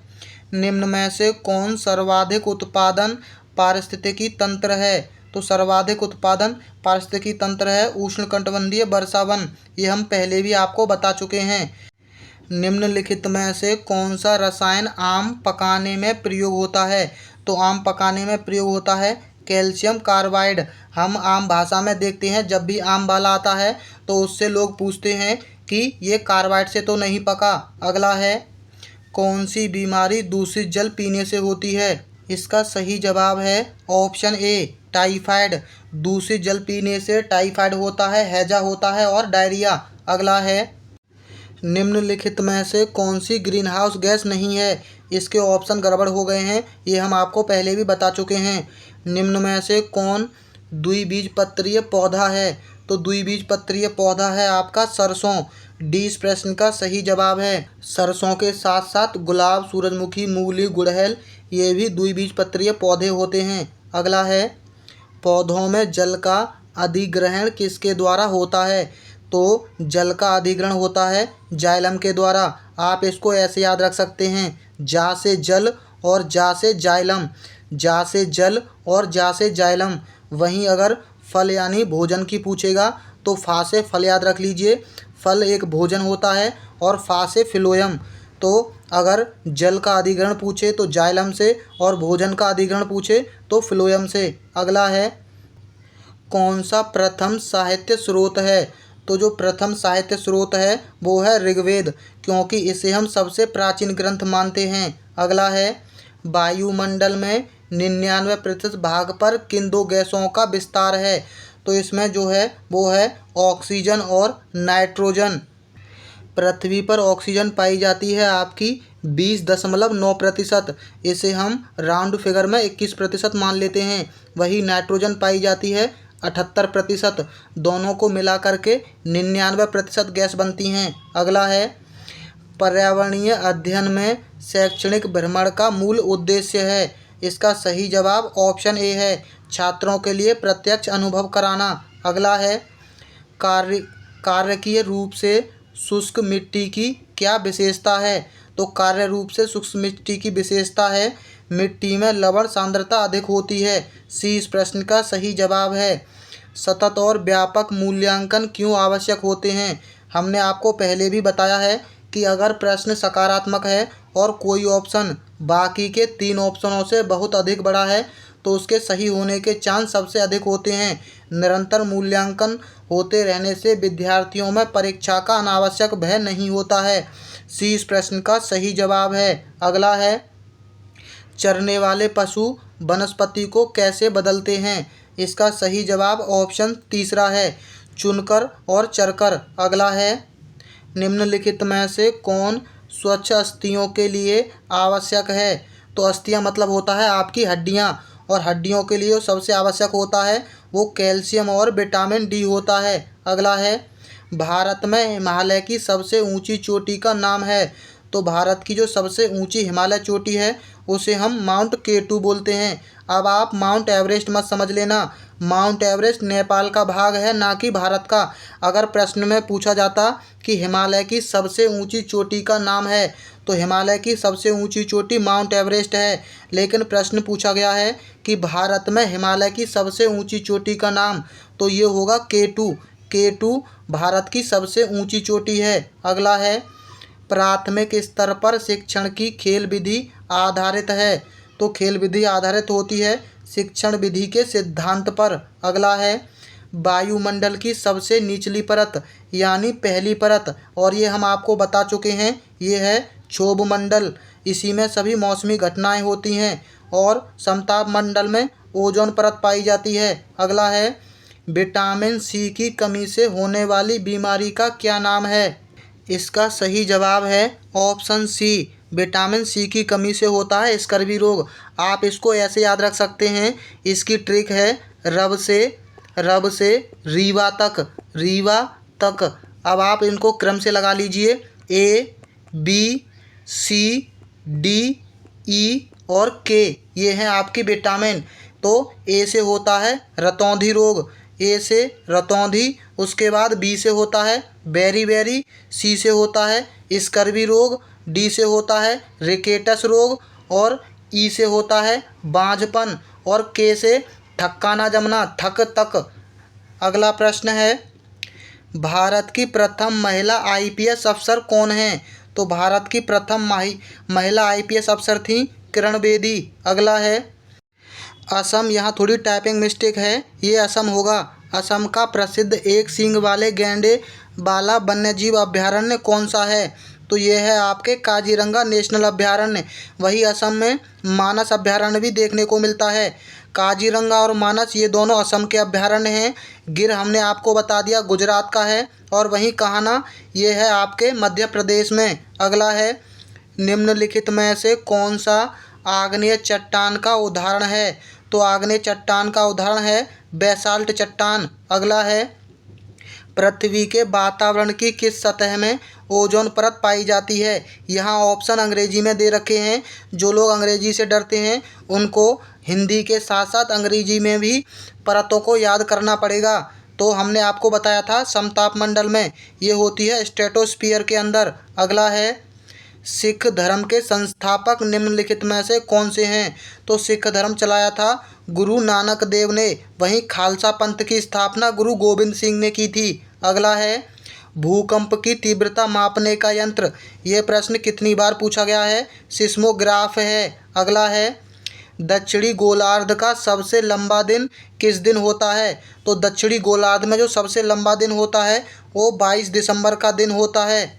निम्न में से कौन सर्वाधिक उत्पादन पारिस्थितिकी तंत्र है? तो सर्वाधिक उत्पादन पारिस्थितिकी तंत्र है उष्णकटिबंधीय वर्षावन। ये हम पहले भी आपको बता चुके हैं। निम्नलिखित में से कौन सा रसायन आम पकाने में प्रयोग होता है? तो आम पकाने में प्रयोग होता है कैल्शियम कार्बाइड। हम आम भाषा में देखते हैं, जब भी आम वाला आता है तो उससे लोग पूछते हैं कि ये कार्बाइड से तो नहीं पका। अगला है, कौन सी बीमारी दूषित जल पीने से होती है? इसका सही जवाब है ऑप्शन ए, टाइफाइड। दूषित जल पीने से टाइफाइड होता है, हैजा होता है और डायरिया। अगला है, निम्नलिखित में से कौन सी ग्रीन हाउस गैस नहीं है? इसके ऑप्शन गड़बड़ हो गए हैं, ये हम आपको पहले भी बता चुके हैं। निम्न में से कौन द्विबीजपत्रीय पौधा है? तो द्विबीजपत्रीय पौधा है आपका सरसों। डी इस प्रश्न का सही जवाब है। सरसों के साथ साथ गुलाब, सूरजमुखी, मूली, गुड़हल ये भी द्विबीजपत्रीय पौधे होते हैं। अगला है, पौधों में जल का अधिग्रहण किसके द्वारा होता है? तो जल का अधिग्रहण होता है जाइलम के द्वारा। आप इसको ऐसे याद रख सकते हैं, जा से जल और जा से जाइलम, जा से जल और जा से जाइलम। वहीं अगर फल यानी भोजन की पूछेगा तो फा से फल याद रख लीजिए, फल एक भोजन होता है, और फा से फिलोयम। तो अगर जल का अधिग्रहण पूछे तो जाइलम से, और भोजन का अधिग्रहण पूछे तो फिलोयम से। अगला है, कौन सा प्रथम साहित्य स्रोत है? तो जो प्रथम साहित्य स्रोत है वो है ऋग्वेद, क्योंकि इसे हम सबसे प्राचीन ग्रंथ मानते हैं। अगला है, वायुमंडल में 99% भाग पर किन दो गैसों का विस्तार है? तो इसमें जो है वो है ऑक्सीजन और नाइट्रोजन। पृथ्वी पर ऑक्सीजन पाई जाती है आपकी 20.9%। इसे हम राउंड फिगर में 21% मान लेते हैं। वही नाइट्रोजन पाई जाती है 78%। दोनों को मिला करके 99% गैस बनती हैं। अगला है, पर्यावरणीय अध्ययन में शैक्षणिक भ्रमण का मूल उद्देश्य है। इसका सही जवाब ऑप्शन ए है, छात्रों के लिए प्रत्यक्ष अनुभव कराना। अगला है, कार्यकीय रूप से शुष्क मिट्टी की क्या विशेषता है? तो कार्य रूप से शुष्क मिट्टी की विशेषता है मिट्टी में लवण सांद्रता अधिक होती है। सी इस प्रश्न का सही जवाब है। सतत और व्यापक मूल्यांकन क्यों आवश्यक होते हैं? हमने आपको पहले भी बताया है कि अगर प्रश्न सकारात्मक है और कोई ऑप्शन बाकी के 3 ऑप्शनों से बहुत अधिक बड़ा है तो उसके सही होने के चांस सबसे अधिक होते हैं। निरंतर मूल्यांकन होते रहने से विद्यार्थियों में परीक्षा का अनावश्यक भय नहीं होता है। सी इस प्रश्न का सही जवाब है। अगला है, चरने वाले पशु वनस्पति को कैसे बदलते हैं? इसका सही जवाब ऑप्शन तीसरा है, चुनकर और चरकर। अगला है, निम्नलिखित में से कौन स्वच्छ अस्थियों के लिए आवश्यक है? तो अस्थियां मतलब होता है आपकी हड्डियां, और हड्डियों के लिए सबसे आवश्यक होता है वो कैल्शियम और विटामिन डी होता है। अगला है, भारत में हिमालय की सबसे ऊंची चोटी का नाम है। तो भारत की जो सबसे ऊंची हिमालय चोटी है उसे हम माउंट केटू बोलते हैं। अब आप माउंट एवरेस्ट मत समझ लेना, माउंट एवरेस्ट नेपाल का भाग है, ना कि भारत का। अगर प्रश्न में पूछा जाता कि हिमालय की सबसे ऊंची चोटी का नाम है तो हिमालय की सबसे ऊंची चोटी माउंट एवरेस्ट है, लेकिन प्रश्न पूछा गया है कि भारत में हिमालय की सबसे ऊंची चोटी का नाम, तो ये होगा केटू। केटू भारत की सबसे ऊंची चोटी है। अगला है, प्राथमिक स्तर पर शिक्षण की खेल विधि आधारित है। तो खेल विधि आधारित होती है शिक्षण विधि के सिद्धांत पर। अगला है, वायुमंडल की सबसे निचली परत यानी पहली परत, और ये हम आपको बता चुके हैं, ये है क्षोभ मंडल। इसी में सभी मौसमी घटनाएं होती हैं, और समताप मंडल में ओजोन परत पाई जाती है। अगला है, विटामिन सी की कमी से होने वाली बीमारी का क्या नाम है? इसका सही जवाब है ऑप्शन सी, विटामिन सी की कमी से होता है स्कर्वी रोग। आप इसको ऐसे याद रख सकते हैं, इसकी ट्रिक है रब से रीवा तक, रीवा तक। अब आप इनको क्रम से लगा लीजिए, A B C D E और के, ये हैं आपकी विटामिन। तो ए से होता है रतौंधी रोग, ए से रतौंधी, उसके बाद बी से होता है बेरी, सी से होता है स्कर्वी रोग, डी से होता है रिकेटस रोग, और ई से होता है बांझपन और के से ठक्काना जमना, थक तक। अगला प्रश्न है, भारत की प्रथम महिला आईपीएस अफसर कौन हैं? तो भारत की प्रथम महिला आईपीएस अफसर थी किरण बेदी। अगला है असम, यहाँ थोड़ी टाइपिंग मिस्टेक है, ये असम होगा। असम का प्रसिद्ध एक सींग वाले गैंडे वाला वन्यजीव अभयारण्य कौन सा है? तो ये है आपके काजीरंगा नेशनल अभयारण्य। वही असम में मानस अभयारण्य भी देखने को मिलता है। काजीरंगा और मानस ये दोनों असम के अभयारण्य हैं। गिर हमने आपको बता दिया गुजरात का है, और वहीं कान्हा ये है आपके मध्य प्रदेश में। अगला है, निम्नलिखित में से कौन सा आग्नेय चट्टान का उदाहरण है? तो आग्नेय चट्टान का उदाहरण है बेसाल्ट चट्टान। अगला है, पृथ्वी के वातावरण की किस सतह में ओजोन परत पाई जाती है? यहाँ ऑप्शन अंग्रेजी में दे रखे हैं। जो लोग अंग्रेजी से डरते हैं उनको हिंदी के साथ साथ अंग्रेजी में भी परतों को याद करना पड़ेगा। तो हमने आपको बताया था समताप मंडल में, ये होती है स्ट्रेटोस्फीयर के अंदर। अगला है, सिख धर्म के संस्थापक निम्नलिखित में से कौन से हैं? तो सिख धर्म चलाया था गुरु नानक देव ने। वहीं खालसा पंथ की स्थापना गुरु गोबिंद सिंह ने की थी। अगला है, भूकंप की तीव्रता मापने का यंत्र, ये प्रश्न कितनी बार पूछा गया है? सिस्मोग्राफ है। अगला है, दक्षिणी गोलार्ध का सबसे लंबा दिन किस दिन होता है? तो दक्षिणी गोलार्ध में जो सबसे लंबा दिन होता है वो 22 दिसंबर का दिन होता है।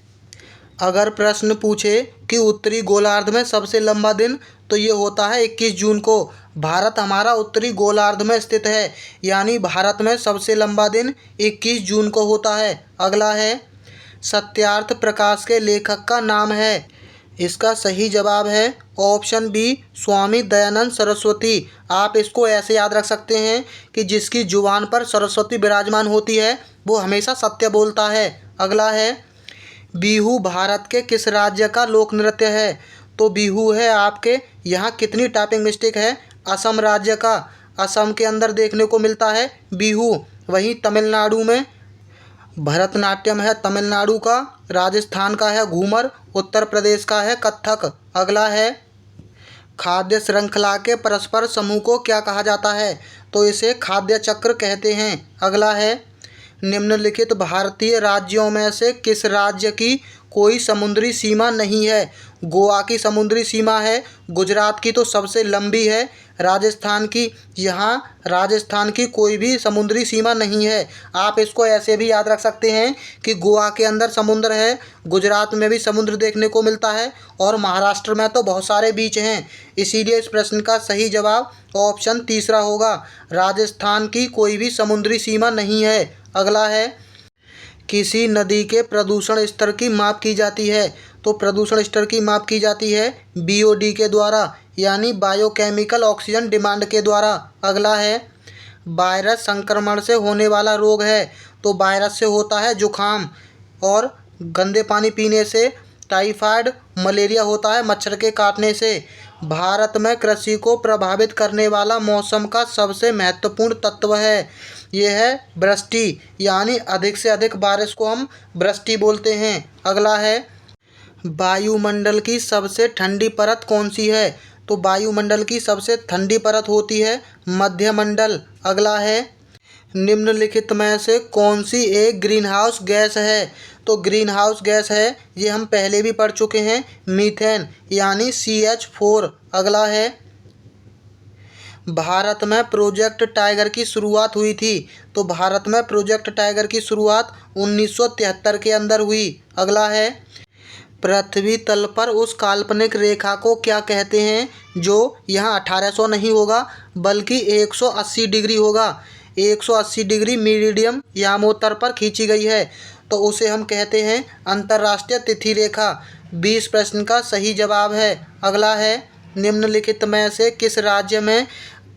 अगर प्रश्न पूछे कि उत्तरी गोलार्ध में सबसे लंबा दिन, तो ये होता है 21 जून को। भारत हमारा उत्तरी गोलार्ध में स्थित है, यानी भारत में सबसे लंबा दिन 21 जून को होता है। अगला है, सत्यार्थ प्रकाश के लेखक का नाम है? इसका सही जवाब है ऑप्शन बी स्वामी दयानंद सरस्वती। आप इसको ऐसे याद रख सकते हैं कि जिसकी जुबान पर सरस्वती विराजमान होती है वो हमेशा सत्य बोलता है। अगला है, बिहू भारत के किस राज्य का लोक नृत्य है? तो बिहू है आपके, यहाँ कितनी टाइपिंग मिस्टेक है, असम राज्य का। असम के अंदर देखने को मिलता है बिहू। वहीं तमिलनाडु में भरतनाट्यम है तमिलनाडु का, राजस्थान का है घूमर, उत्तर प्रदेश का है कथक। अगला है, खाद्य श्रृंखला के परस्पर समूह को क्या कहा जाता है? तो इसे खाद्य चक्र कहते हैं। अगला है, निम्नलिखित भारतीय राज्यों में से किस राज्य की कोई समुद्री सीमा नहीं है? गोवा की समुद्री सीमा है, गुजरात की तो सबसे लंबी है, राजस्थान की, यहाँ राजस्थान की कोई भी समुद्री सीमा नहीं है। आप इसको ऐसे भी याद रख सकते हैं कि गोवा के अंदर समुद्र है, गुजरात में भी समुद्र देखने को मिलता है, और महाराष्ट्र में तो बहुत सारे बीच हैं। इसीलिए इस प्रश्न का सही जवाब ऑप्शन तीसरा होगा, राजस्थान की कोई भी समुद्री सीमा नहीं है। अगला है, किसी नदी के प्रदूषण स्तर की माप की जाती है? तो प्रदूषण स्तर की माप की जाती है बीओडी के द्वारा, यानी बायोकेमिकल ऑक्सीजन डिमांड के द्वारा। अगला है, वायरस संक्रमण से होने वाला रोग है? तो वायरस से होता है जुखाम, और गंदे पानी पीने से टाइफाइड, मलेरिया होता है मच्छर के काटने से। भारत में कृषि को प्रभावित करने वाला मौसम का सबसे महत्वपूर्ण तत्व है, ये है वृष्टि, यानी अधिक से अधिक बारिश को हम वृष्टि बोलते हैं। अगला है, वायुमंडल की सबसे ठंडी परत कौन सी है? तो वायुमंडल की सबसे ठंडी परत होती है मध्यमंडल। अगला है, निम्नलिखित में से कौन सी एक ग्रीन हाउस गैस है? तो ग्रीन हाउस गैस है, ये हम पहले भी पढ़ चुके हैं, मीथेन, यानी CH4। अगला है, भारत में प्रोजेक्ट टाइगर की शुरुआत हुई थी? तो भारत में प्रोजेक्ट टाइगर की शुरुआत 1973 के अंदर हुई। अगला है, पृथ्वी तल पर उस काल्पनिक रेखा को क्या कहते हैं जो यहाँ 1800 नहीं होगा बल्कि 180 डिग्री होगा? 180 डिग्री मीडियम यामोत्तर पर खींची गई है, तो उसे हम कहते हैं अंतर्राष्ट्रीय तिथि रेखा। 20 प्रश्न का सही जवाब है। अगला है, निम्नलिखित में से किस राज्य में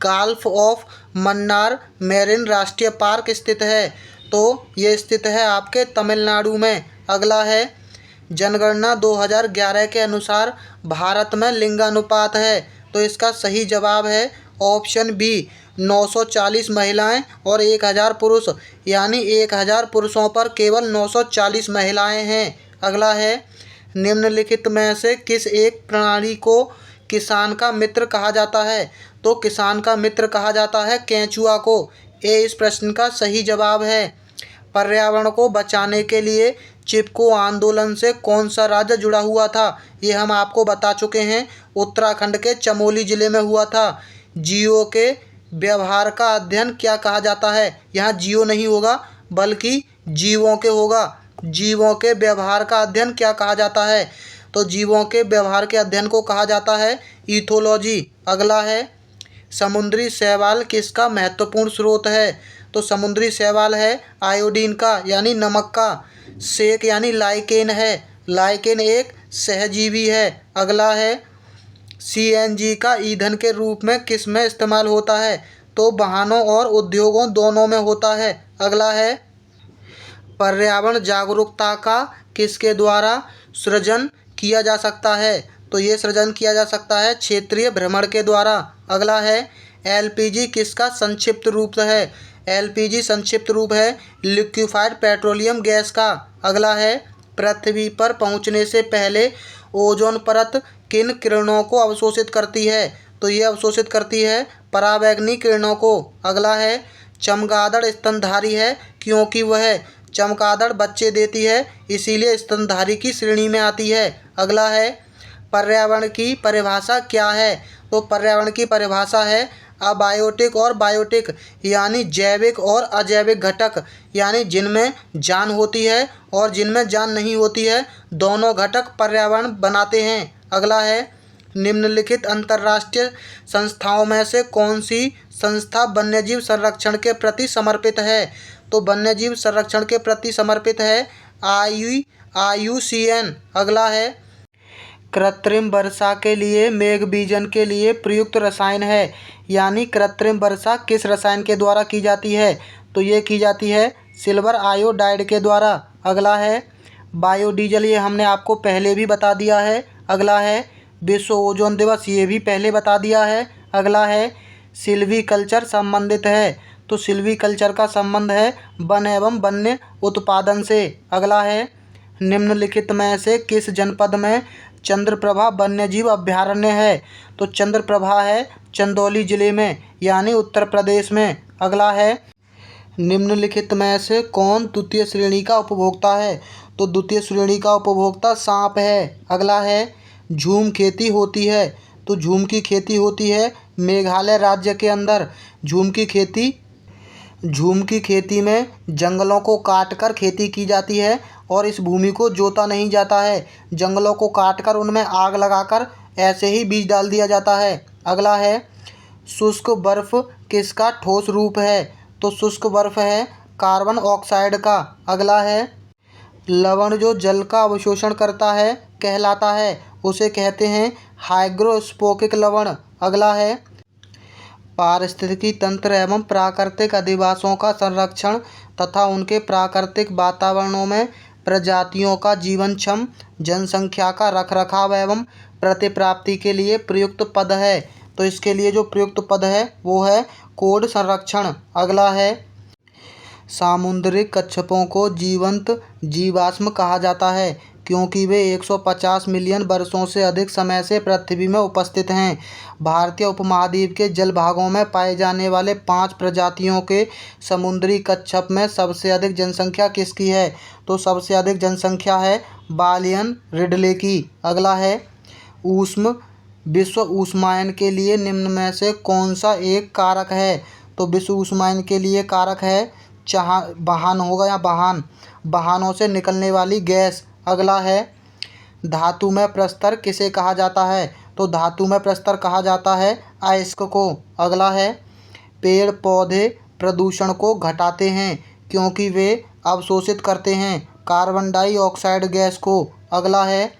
गल्फ ऑफ मन्नार मैरीन राष्ट्रीय पार्क स्थित है? तो ये स्थित है आपके तमिलनाडु में। अगला है, जनगणना 2011 के अनुसार भारत में लिंगानुपात है? तो इसका सही जवाब है ऑप्शन बी 940 महिलाएं और 1000 पुरुष, यानी 1000 पुरुषों पर केवल 940 महिलाएं हैं। अगला है, निम्नलिखित में से किस एक प्रणाली को किसान का मित्र कहा जाता है? तो किसान का मित्र कहा जाता है केंचुआ को। ए इस प्रश्न का सही जवाब है। पर्यावरण को बचाने के लिए चिपको आंदोलन से कौन सा राज्य जुड़ा हुआ था? ये हम आपको बता चुके हैं, उत्तराखंड के चमोली जिले में हुआ था। जीवों के व्यवहार का अध्ययन क्या कहा जाता है? यहाँ जीव नहीं होगा बल्कि जीवों के होगा। जीवों के व्यवहार का अध्ययन क्या कहा जाता है? तो जीवों के व्यवहार के अध्ययन को कहा जाता है ईथोलॉजी। अगला है, समुद्री शैवाल किसका महत्वपूर्ण स्रोत है? तो समुद्री शैवाल है आयोडीन का यानी नमक का। सेक यानी लाइकेन है। लाइकेन एक सहजीवी है। अगला है, सीएनजी का ईंधन के रूप में किस में इस्तेमाल होता है? तो वाहनों और उद्योगों दोनों में होता है। अगला है, पर्यावरण जागरूकता का किसके द्वारा सृजन किया जा सकता है? तो ये सृजन किया जा सकता है क्षेत्रीय भ्रमण के द्वारा। अगला है, एलपीजी किसका संक्षिप्त रूप है? एलपीजी संक्षिप्त रूप है लिक्विफाइड पेट्रोलियम गैस का। अगला है, पृथ्वी पर पहुंचने से पहले ओजोन परत किन किरणों को अवशोषित करती है? तो ये अवशोषित करती है पराबैंगनी किरणों को। अगला है, चमगादड़ स्तनधारी है क्योंकि वह चमगादड़ बच्चे देती है, इसीलिए स्तनधारी की श्रेणी में आती है। अगला है, पर्यावरण की परिभाषा क्या है? तो पर्यावरण की परिभाषा है अबायोटिक और बायोटिक यानी जैविक और अजैविक घटक, यानी जिनमें जान होती है और जिनमें जान नहीं होती है, दोनों घटक पर्यावरण बनाते हैं। अगला है, निम्नलिखित अंतर्राष्ट्रीय संस्थाओं में से कौन सी संस्था वन्यजीव संरक्षण के प्रति समर्पित है? तो वन्यजीव संरक्षण के प्रति समर्पित है IUCN। अगला है, कृत्रिम वर्षा के लिए मेघ बीजन के लिए प्रयुक्त रसायन है, यानी कृत्रिम वर्षा किस रसायन के द्वारा की जाती है? तो ये की जाती है सिल्वर आयोडाइड के द्वारा। अगला है, बायोडीजल, ये हमने आपको पहले भी बता दिया है। अगला है, विश्व ओजोन दिवस, ये भी पहले बता दिया है। अगला है, सिल्वीकल्चर संबंधित है, तो सिल्वीकल्चर का संबंध है वन एवं वन्य उत्पादन से। अगला है, निम्नलिखित में से किस जनपद में चंद्रप्रभा वन्यजीव अभयारण्य है? तो चंद्रप्रभा है चंदौली जिले में यानी उत्तर प्रदेश में। अगला है, निम्नलिखित में से कौन द्वितीय श्रेणी का उपभोक्ता है? तो द्वितीय श्रेणी का उपभोक्ता सांप है। अगला है, झूम खेती होती है, तो झूम की खेती होती है मेघालय राज्य के अंदर। झूम की खेती में जंगलों को काटकर खेती की जाती है और इस भूमि को जोता नहीं जाता है, जंगलों को काटकर उनमें आग लगाकर ऐसे ही बीज डाल दिया जाता है। अगला है, शुष्क बर्फ किसका ठोस रूप है? तो शुष्क बर्फ है कार्बन ऑक्साइड का। अगला है, लवण जो जल का अवशोषण करता है कहलाता है, उसे कहते हैं हाइग्रोस्कोपिक लवण। अगला है, पारिस्थितिकी तंत्र एवं प्राकृतिक अधिवासों का संरक्षण तथा उनके प्राकृतिक वातावरणों में प्रजातियों का जीवनक्षम जनसंख्या का रखरखाव एवं प्रतिप्राप्ति के लिए प्रयुक्त पद है। तो इसके लिए जो प्रयुक्त पद है वो है कोड संरक्षण। अगला है, सामुद्रिक कच्छपों को जीवंत जीवाश्म कहा जाता है क्योंकि वे 150 मिलियन वर्षों से अधिक समय से पृथ्वी में उपस्थित हैं। भारतीय उपमहाद्वीप के जल भागों में पाए जाने वाले 5 प्रजातियों के समुद्री कच्छप में सबसे अधिक जनसंख्या किसकी है? तो सबसे अधिक जनसंख्या है बालियन रिडले की। अगला है, ऊष्म विश्व ऊष्मायन के लिए निम्न में से कौन सा एक कारक है? तो विश्व ऊष्मायन के लिए कारक है वाहन होगा या वाहनों से निकलने वाली गैस। अगला है, धातु में प्रस्तर किसे कहा जाता है? तो धातु में प्रस्तर कहा जाता है अयस्क को। अगला है, पेड़ पौधे प्रदूषण को घटाते हैं क्योंकि वे अवशोषित करते हैं कार्बन डाइऑक्साइड गैस को। अगला है,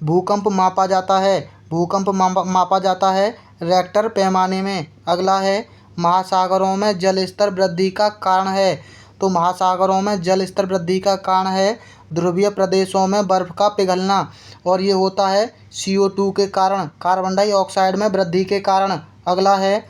भूकंप मापा जाता है रिक्टर पैमाने में। अगला है, महासागरों में जल स्तर वृद्धि का कारण है। तो महासागरों में जल स्तर वृद्धि का कारण है ध्रुवीय प्रदेशों में बर्फ़ का पिघलना, और ये होता है CO2 के कारण, कार्बन डाइऑक्साइड में वृद्धि के कारण। अगला है,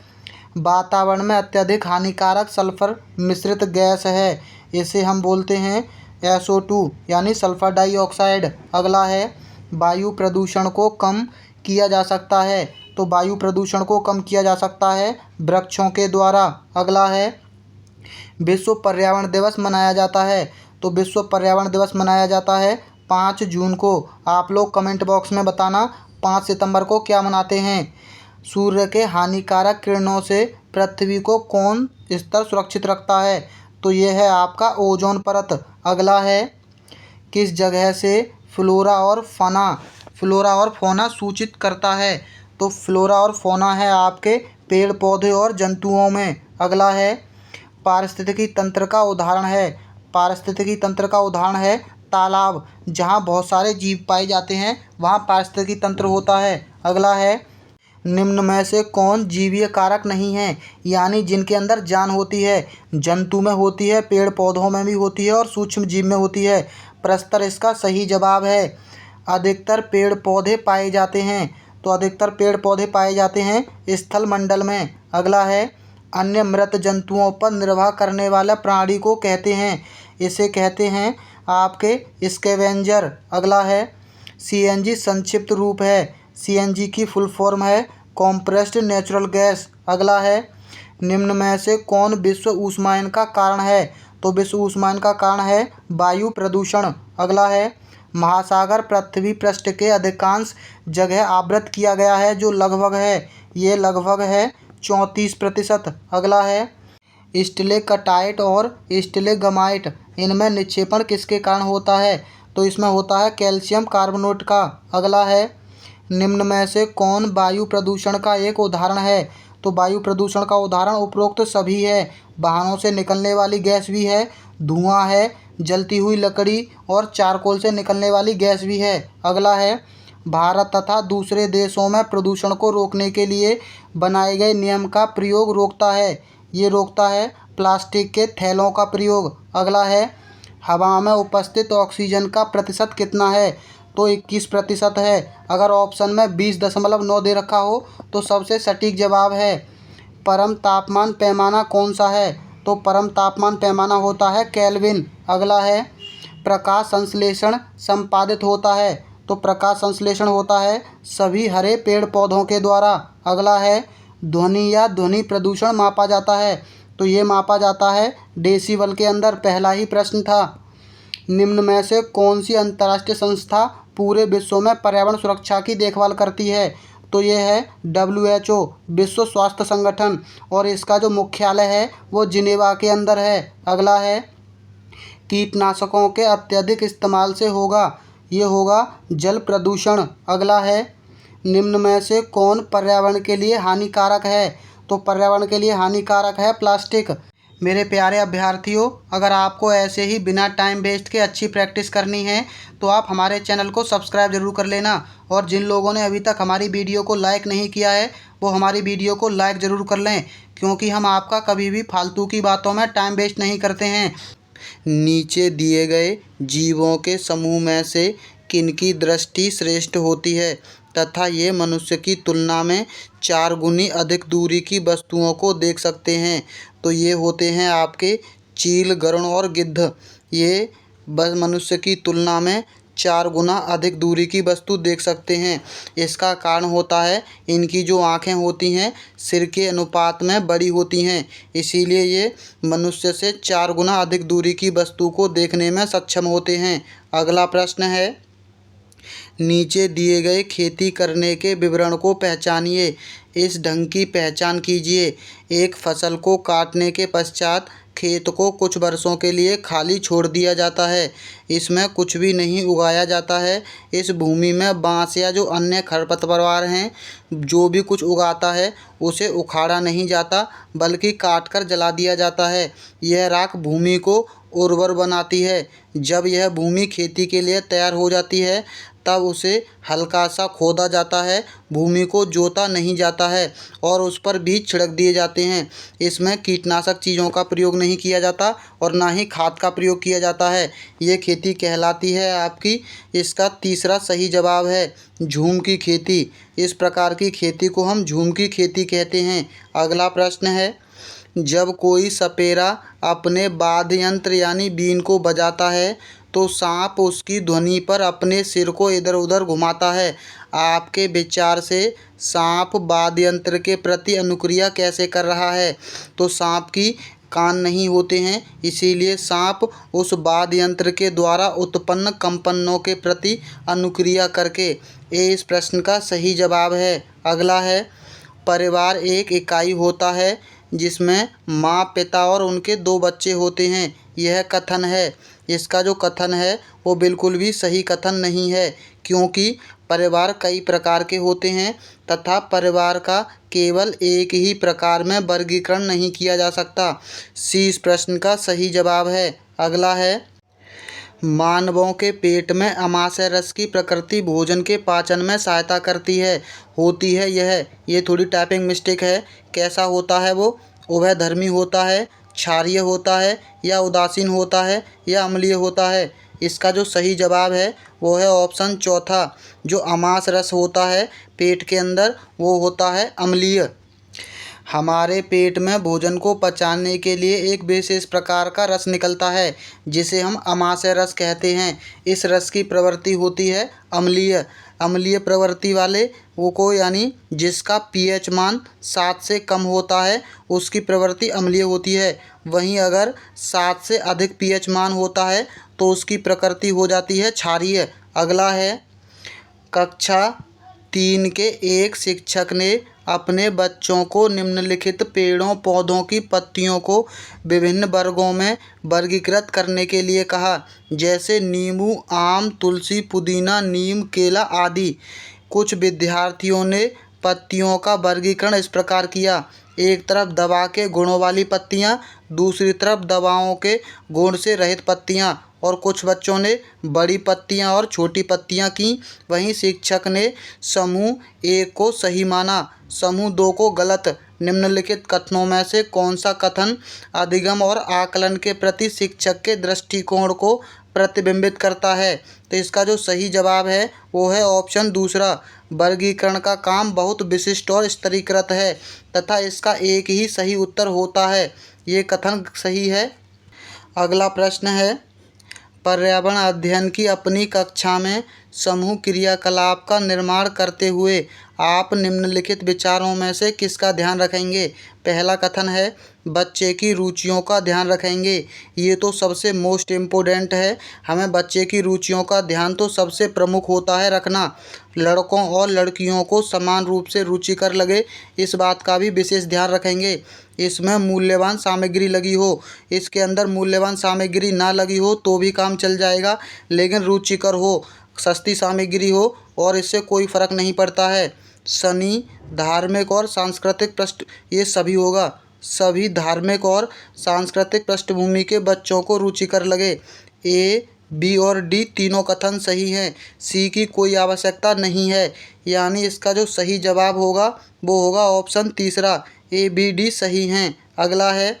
वातावरण में अत्यधिक हानिकारक सल्फर मिश्रित गैस है, इसे हम बोलते हैं SO2 यानी सल्फर डाइऑक्साइड। अगला है, वायु प्रदूषण को कम किया जा सकता है तो वायु प्रदूषण को कम किया जा सकता है वृक्षों के द्वारा। अगला है विश्व पर्यावरण दिवस मनाया जाता है। तो विश्व पर्यावरण दिवस मनाया जाता है 5 जून को। आप लोग कमेंट बॉक्स में बताना 5 सितंबर को क्या मनाते हैं। सूर्य के हानिकारक किरणों से पृथ्वी को कौन स्तर सुरक्षित रखता है? तो ये है आपका ओजोन परत। अगला है किस जगह से फ्लोरा और फौना सूचित करता है? तो फ्लोरा और फौना है आपके पेड़ पौधे और जंतुओं में। अगला है पारिस्थितिकी तंत्र का उदाहरण है। पारिस्थितिकी तंत्र का उदाहरण है तालाब। जहाँ बहुत सारे जीव पाए जाते हैं वहाँ पारिस्थितिकी तंत्र होता है। अगला है निम्न में से कौन जीवीय कारक नहीं है, यानी जिनके अंदर जान होती है? जंतु में होती है, पेड़ पौधों में भी होती है और सूक्ष्म जीव में होती है। प्रश्नोत्तर इसका सही जवाब है अधिकतर पेड़ पौधे पाए जाते हैं। तो अधिकतर पेड़ पौधे पाए जाते हैं स्थल मंडल में। अगला है अन्य मृत जंतुओं पर निर्वाह करने वाला प्राणी को कहते हैं? इसे कहते हैं आपके स्कैवेंजर। अगला है सीएनजी संक्षिप्त रूप है। सीएनजी की फुल फॉर्म है कॉम्प्रेस्ड नेचुरल गैस। अगला है निम्न में से कौन विश्व ऊष्मायन का कारण है? तो विश्व ऊष्मायन का कारण है वायु प्रदूषण। अगला है महासागर पृथ्वी पृष्ठ के अधिकांश जगह आवृत किया गया है, जो लगभग है, ये लगभग है 34%। अगला है स्टिलेक्टाइट और स्टिलेग्माइट, इनमें निक्षेपण किसके कारण होता है? तो इसमें होता है कैल्शियम कार्बोनेट का। अगला है निम्न में से कौन वायु प्रदूषण का एक उदाहरण है? तो वायु प्रदूषण का उदाहरण उपरोक्त सभी है। वाहनों से निकलने वाली गैस भी है, धुआं है, जलती हुई लकड़ी और चारकोल से निकलने वाली गैस भी है। अगला है भारत तथा दूसरे देशों में प्रदूषण को रोकने के लिए बनाए गए नियम का प्रयोग रोकता है। ये रोकता है प्लास्टिक के थैलों का प्रयोग। अगला है हवा में उपस्थित ऑक्सीजन का प्रतिशत कितना है? तो 21% है। अगर ऑप्शन में 20.9 दे रखा हो तो सबसे सटीक जवाब है। परम तापमान पैमाना कौन सा है? तो परम तापमान पैमाना होता है केल्विन। अगला है प्रकाश संश्लेषण संपादित होता है? तो प्रकाश संश्लेषण होता है सभी हरे पेड़ पौधों के द्वारा। अगला है ध्वनि या ध्वनि प्रदूषण मापा जाता है? तो ये मापा जाता है डेसिबल के अंदर। पहला ही प्रश्न था। निम्न में से कौन सी अंतर्राष्ट्रीय संस्था पूरे विश्व में पर्यावरण सुरक्षा की देखभाल करती है? तो ये है WHO, विश्व स्वास्थ्य संगठन, और इसका जो मुख्यालय है वो जिनेवा के अंदर है। अगला है कीटनाशकों के अत्यधिक इस्तेमाल से ये होगा जल प्रदूषण। अगला है निम्न में से कौन पर्यावरण के लिए हानिकारक है? तो पर्यावरण के लिए हानिकारक है प्लास्टिक। मेरे प्यारे अभ्यर्थियों, अगर आपको ऐसे ही बिना टाइम वेस्ट के अच्छी प्रैक्टिस करनी है तो आप हमारे चैनल को सब्सक्राइब ज़रूर कर लेना, और जिन लोगों ने अभी तक हमारी वीडियो को लाइक नहीं किया है वो हमारी वीडियो को लाइक ज़रूर कर लें, क्योंकि हम आपका कभी भी फालतू की बातों में टाइम वेस्ट नहीं करते हैं। नीचे दिए गए जीवों के समूह में से किनकी दृष्टि श्रेष्ठ होती है तथा ये मनुष्य की तुलना में 4 गुनी अधिक दूरी की वस्तुओं को देख सकते हैं? तो ये होते हैं आपके चील, गरुड़ और गिद्ध। ये बस मनुष्य की तुलना में 4 गुना अधिक दूरी की वस्तु देख सकते हैं। इसका कारण होता है इनकी जो आँखें होती हैं सिर के अनुपात में बड़ी होती हैं, इसीलिए ये मनुष्य से 4 गुना अधिक दूरी की वस्तु को देखने में सक्षम होते हैं। अगला प्रश्न है नीचे दिए गए खेती करने के विवरण को पहचानिए। इस ढंग की पहचान कीजिए। एक फसल को काटने के पश्चात खेत को कुछ वर्षों के लिए खाली छोड़ दिया जाता है। इसमें कुछ भी नहीं उगाया जाता है। इस भूमि में बांस या जो अन्य खरपतवार हैं, जो भी कुछ उगाता है उसे उखाड़ा नहीं जाता बल्कि काटकर जला दिया जाता है। यह राख भूमि को उर्वर बनाती है। जब यह भूमि खेती के लिए तैयार हो जाती है तब उसे हल्का सा खोदा जाता है, भूमि को जोता नहीं जाता है और उस पर बीज छिड़क दिए जाते हैं। इसमें कीटनाशक चीज़ों का प्रयोग नहीं किया जाता और ना ही खाद का प्रयोग किया जाता है। ये खेती कहलाती है आपकी। इसका तीसरा सही जवाब है झूम की खेती। इस प्रकार की खेती को हम झूम की खेती कहते हैं। अगला प्रश्न है जब कोई सपेरा अपने वाद्य यंत्र यानी बीन को बजाता है तो सांप उसकी ध्वनि पर अपने सिर को इधर उधर घुमाता है। आपके विचार से सांप वाद्य यंत्र के प्रति अनुक्रिया कैसे कर रहा है? तो सांप की कान नहीं होते हैं, इसीलिए सांप उस वाद्य यंत्र के द्वारा उत्पन्न कंपनों के प्रति अनुक्रिया करके ए इस प्रश्न का सही जवाब है। अगला है, परिवार एक इकाई होता है जिसमें माँ, पिता और उनके 2 बच्चे होते हैं। यह कथन है। इसका जो कथन है वो बिल्कुल भी सही कथन नहीं है, क्योंकि परिवार कई प्रकार के होते हैं तथा परिवार का केवल एक ही प्रकार में वर्गीकरण नहीं किया जा सकता। सी इस प्रश्न का सही जवाब है। अगला है, मानवों के पेट में अमाशय रस की प्रकृति भोजन के पाचन में सहायता करती है, होती है यह। ये थोड़ी टाइपिंग मिस्टेक है। कैसा होता है वो? उभयधर्मी होता है, क्षारीय होता है, या उदासीन होता है, या अम्लीय होता है? इसका जो सही जवाब है वो है ऑप्शन चौथा। जो अमाश रस होता है पेट के अंदर वो होता है अम्लीय। हमारे पेट में भोजन को पचाने के लिए एक विशेष प्रकार का रस निकलता है जिसे हम अमाशय रस कहते हैं। इस रस की प्रवृत्ति होती है अम्लीय। अम्लीय प्रवृत्ति वाले वो को यानी जिसका पीएच मान 7 से कम होता है उसकी प्रवृत्ति अम्लीय होती है। वहीं अगर 7 से अधिक पीएच मान होता है तो उसकी प्रकृति हो जाती है क्षारीय। अगला है, कक्षा 3 के एक शिक्षक ने अपने बच्चों को निम्नलिखित पेड़ों पौधों की पत्तियों को विभिन्न वर्गों में वर्गीकृत करने के लिए कहा, जैसे नींबू, आम, तुलसी, पुदीना, नीम, केला आदि। कुछ विद्यार्थियों ने पत्तियों का वर्गीकरण इस प्रकार किया। एक तरफ दवा के गुणों वाली पत्तियां, दूसरी तरफ दवाओं के गुण से रहित पत्तियां, और कुछ बच्चों ने बड़ी पत्तियां और छोटी पत्तियां की। वहीं शिक्षक ने समूह 1 को सही माना, समूह 2 को गलत। निम्नलिखित कथनों में से कौन सा कथन अधिगम और आकलन के प्रति शिक्षक के दृष्टिकोण को प्रतिबिंबित करता है? तो इसका जो सही जवाब है वो है ऑप्शन दूसरा। वर्गीकरण का काम बहुत विशिष्ट और स्तरीकृत है तथा इसका एक ही सही उत्तर होता है। ये कथन सही है। अगला प्रश्न है, पर्यावरण अध्ययन की अपनी कक्षा में समूह क्रियाकलाप का निर्माण करते हुए आप निम्नलिखित विचारों में से किसका ध्यान रखेंगे? पहला कथन है, बच्चे की रुचियों का ध्यान रखेंगे। ये तो सबसे मोस्ट इम्पोर्टेंट है। हमें बच्चे की रुचियों का ध्यान तो सबसे प्रमुख होता है रखना। लड़कों और लड़कियों को समान रूप से रुचिकर लगे, इस बात का भी विशेष ध्यान रखेंगे। इसमें मूल्यवान सामग्री लगी हो, इसके अंदर मूल्यवान सामग्री ना लगी हो तो भी काम चल जाएगा, लेकिन रुचिकर हो, सस्ती सामग्री हो और इससे कोई फ़र्क नहीं पड़ता है। शनि धार्मिक और सांस्कृतिक ये सभी होगा। सभी धार्मिक और सांस्कृतिक पृष्ठभूमि के बच्चों को रुचिकर लगे। ए, बी और डी तीनों कथन सही हैं। सी की कोई आवश्यकता नहीं है, यानी इसका जो सही जवाब होगा वो होगा ऑप्शन तीसरा। ए, बी, डी सही हैं। अगला है,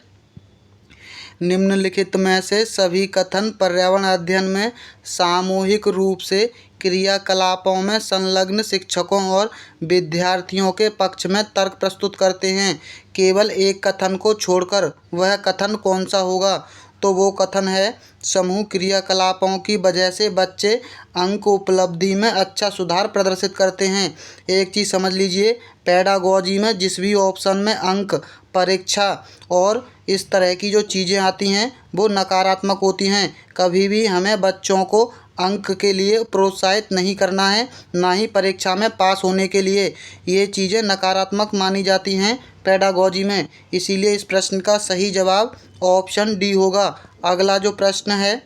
निम्नलिखित में से सभी कथन पर्यावरण अध्ययन में सामूहिक रूप से क्रियाकलापों में संलग्न शिक्षकों और विद्यार्थियों के पक्ष में तर्क प्रस्तुत करते हैं। केवल एक कथन को छोड़कर। वह कथन कौन सा होगा? तो वो कथन है, समूह क्रियाकलापों की वजह से बच्चे अंक उपलब्धि में अच्छा सुधार प्रदर्शित करते हैं। एक चीज़ समझ लीजिए, पेडागॉजी में जिस भी ऑप्शन में अंक, परीक्षा और इस तरह की जो चीज़ें आती हैं वो नकारात्मक होती हैं। कभी भी हमें बच्चों को अंक के लिए प्रोत्साहित नहीं करना है, ना ही परीक्षा में पास होने के लिए। ये चीज़ें नकारात्मक मानी जाती हैं पेडागॉजी में, इसीलिए इस प्रश्न का सही जवाब ऑप्शन डी होगा। अगला जो प्रश्न है,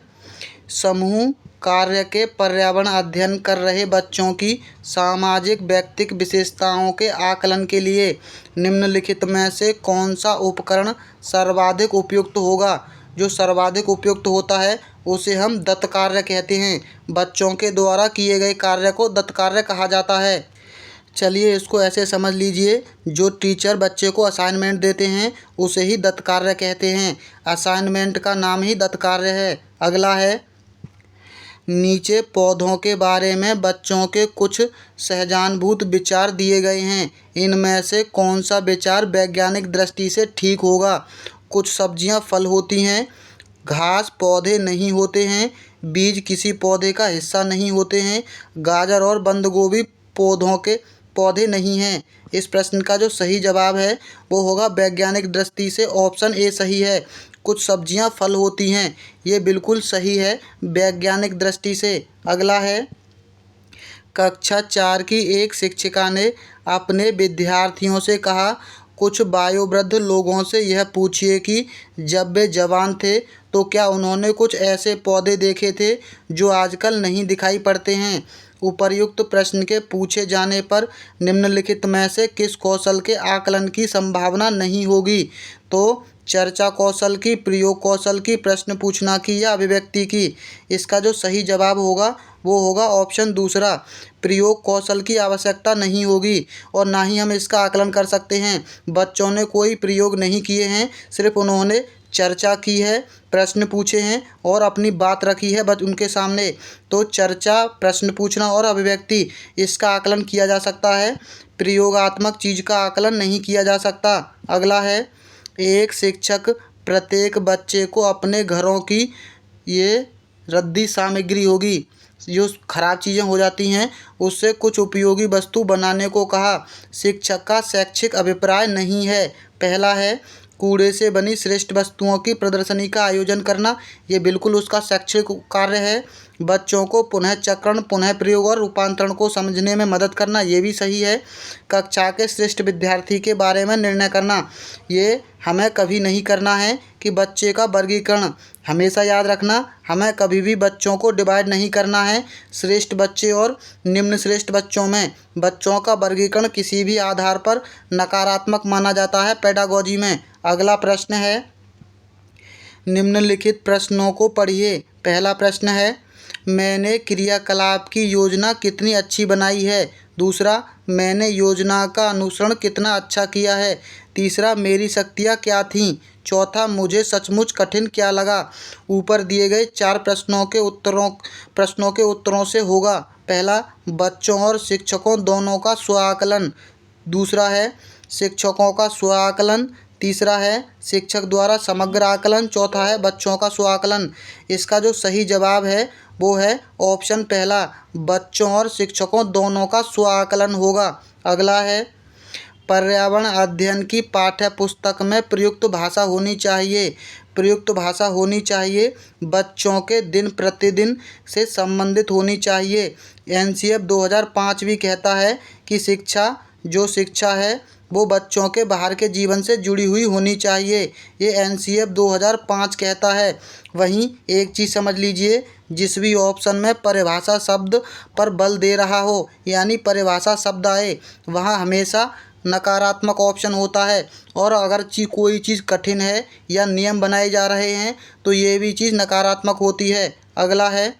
समूह कार्य के पर्यावरण अध्ययन कर रहे बच्चों की सामाजिक व्यक्तिक विशेषताओं के आकलन के लिए निम्नलिखित में से कौन सा उपकरण सर्वाधिक उपयुक्त होगा? जो सर्वाधिक उपयुक्त होता है उसे हम दत्त कार्य कहते हैं। बच्चों के द्वारा किए गए कार्य को दत्त कार्य कहा जाता है। चलिए इसको ऐसे समझ लीजिए, जो टीचर बच्चे को असाइनमेंट देते हैं उसे ही दत्त कार्य कहते हैं। असाइनमेंट का नाम ही दत्त कार्य है। अगला है, नीचे पौधों के बारे में बच्चों के कुछ सहजानुभूत विचार दिए गए हैं। इनमें से कौन सा विचार वैज्ञानिक दृष्टि से ठीक होगा? कुछ सब्जियां फल होती हैं, घास पौधे नहीं होते हैं, बीज किसी पौधे का हिस्सा नहीं होते हैं, गाजर और बंद गोभी पौधे नहीं हैं। इस प्रश्न का जो सही जवाब है वो होगा वैज्ञानिक दृष्टि से ऑप्शन ए सही है। कुछ सब्जियां फल होती हैं, ये बिल्कुल सही है वैज्ञानिक दृष्टि से। अगला है, कक्षा 4 की एक शिक्षिका ने अपने विद्यार्थियों से कहा, कुछ वयोवृद्ध लोगों से यह पूछिए कि जब वे जवान थे तो क्या उन्होंने कुछ ऐसे पौधे देखे थे जो आजकल नहीं दिखाई पड़ते हैं। उपर्युक्त प्रश्न के पूछे जाने पर निम्नलिखित में से किस कौशल के आकलन की संभावना नहीं होगी। तो चर्चा कौशल की, प्रयोग कौशल की, प्रश्न पूछना की या अभिव्यक्ति की। इसका जो सही जवाब होगा वो होगा ऑप्शन दूसरा, प्रयोग कौशल की आवश्यकता नहीं होगी और ना ही हम इसका आकलन कर सकते हैं। बच्चों ने कोई प्रयोग नहीं किए हैं, सिर्फ उन्होंने चर्चा की है, प्रश्न पूछे हैं और अपनी बात रखी है उनके सामने। तो चर्चा, प्रश्न पूछना और अभिव्यक्ति, इसका आकलन किया जा सकता है, प्रयोगात्मक चीज़ का आकलन नहीं किया जा सकता। अगला है, एक शिक्षक प्रत्येक बच्चे को अपने घरों की ये रद्दी सामग्री होगी, जो खराब चीज़ें हो जाती हैं, उससे कुछ उपयोगी वस्तु बनाने को कहा। शिक्षक का शैक्षिक अभिप्राय नहीं है। पहला है, कूड़े से बनी श्रेष्ठ वस्तुओं की प्रदर्शनी का आयोजन करना, ये बिल्कुल उसका शैक्षिक कार्य है। बच्चों को पुनः चक्रण, पुनः प्रयोग और रूपांतरण को समझने में मदद करना, ये भी सही है। कक्षा के श्रेष्ठ विद्यार्थी के बारे में निर्णय करना, ये हमें कभी नहीं करना है कि बच्चे का वर्गीकरण। हमेशा याद रखना, हमें कभी भी बच्चों को डिवाइड नहीं करना है श्रेष्ठ बच्चे और निम्न श्रेष्ठ बच्चों में। बच्चों का वर्गीकरण किसी भी आधार पर नकारात्मक माना जाता है पेडागोजी में। अगला प्रश्न है, निम्नलिखित प्रश्नों को पढ़िए। पहला प्रश्न है, मैंने क्रियाकलाप की योजना कितनी अच्छी बनाई है। दूसरा, मैंने योजना का अनुसरण कितना अच्छा किया है। तीसरा, मेरी शक्तियाँ क्या थीं। चौथा, मुझे सचमुच कठिन क्या लगा। ऊपर दिए गए 4 प्रश्नों के उत्तरों से होगा। पहला, बच्चों और शिक्षकों दोनों का स्व आकलन। दूसरा है, शिक्षकों का स्व आकलन। तीसरा है, शिक्षक द्वारा समग्र आकलन। चौथा है, बच्चों का स्व आकलन। इसका जो सही जवाब है वो है ऑप्शन पहला, बच्चों और शिक्षकों दोनों का स्व आकलन होगा। अगला है, पर्यावरण अध्ययन की पाठ्य पुस्तक में प्रयुक्त भाषा होनी चाहिए। प्रयुक्त भाषा होनी चाहिए, बच्चों के दिन प्रतिदिन से संबंधित होनी चाहिए। एनसीएफ 2005 भी कहता है कि शिक्षा है वो बच्चों के बाहर के जीवन से जुड़ी हुई होनी चाहिए। ये एनसीएफ 2005 कहता है। वहीं एक चीज़ समझ लीजिए, जिस भी ऑप्शन में परिभाषा शब्द पर बल दे रहा हो, यानी परिभाषा शब्द आए, वहाँ हमेशा नकारात्मक ऑप्शन होता है। और अगर कोई चीज़ कठिन है या नियम बनाए जा रहे हैं तो ये भी चीज़ नकारात्मक होती है। अगला है,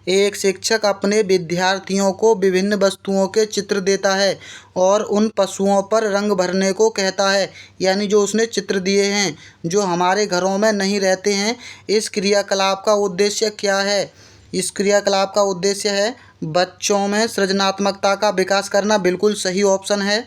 एक शिक्षक अपने विद्यार्थियों को विभिन्न वस्तुओं के चित्र देता है और उन पशुओं पर रंग भरने को कहता है, यानी जो उसने चित्र दिए हैं जो हमारे घरों में नहीं रहते हैं। इस क्रियाकलाप का उद्देश्य क्या है। इस क्रियाकलाप का उद्देश्य है बच्चों में सृजनात्मकता का विकास करना, बिल्कुल सही ऑप्शन है।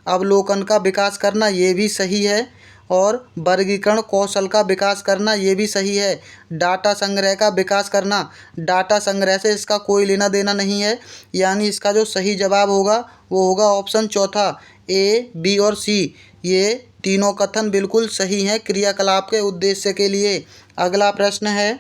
अवलोकन का विकास करना, ये भी सही है। और वर्गीकरण कौशल का विकास करना, ये भी सही है। डाटा संग्रह का विकास करना, डाटा संग्रह से इसका कोई लेना देना नहीं है, यानी इसका जो सही जवाब होगा वो होगा ऑप्शन चौथा, ए, बी और सी। ये तीनों कथन बिल्कुल सही हैं क्रियाकलाप के उद्देश्य के लिए। अगला प्रश्न है,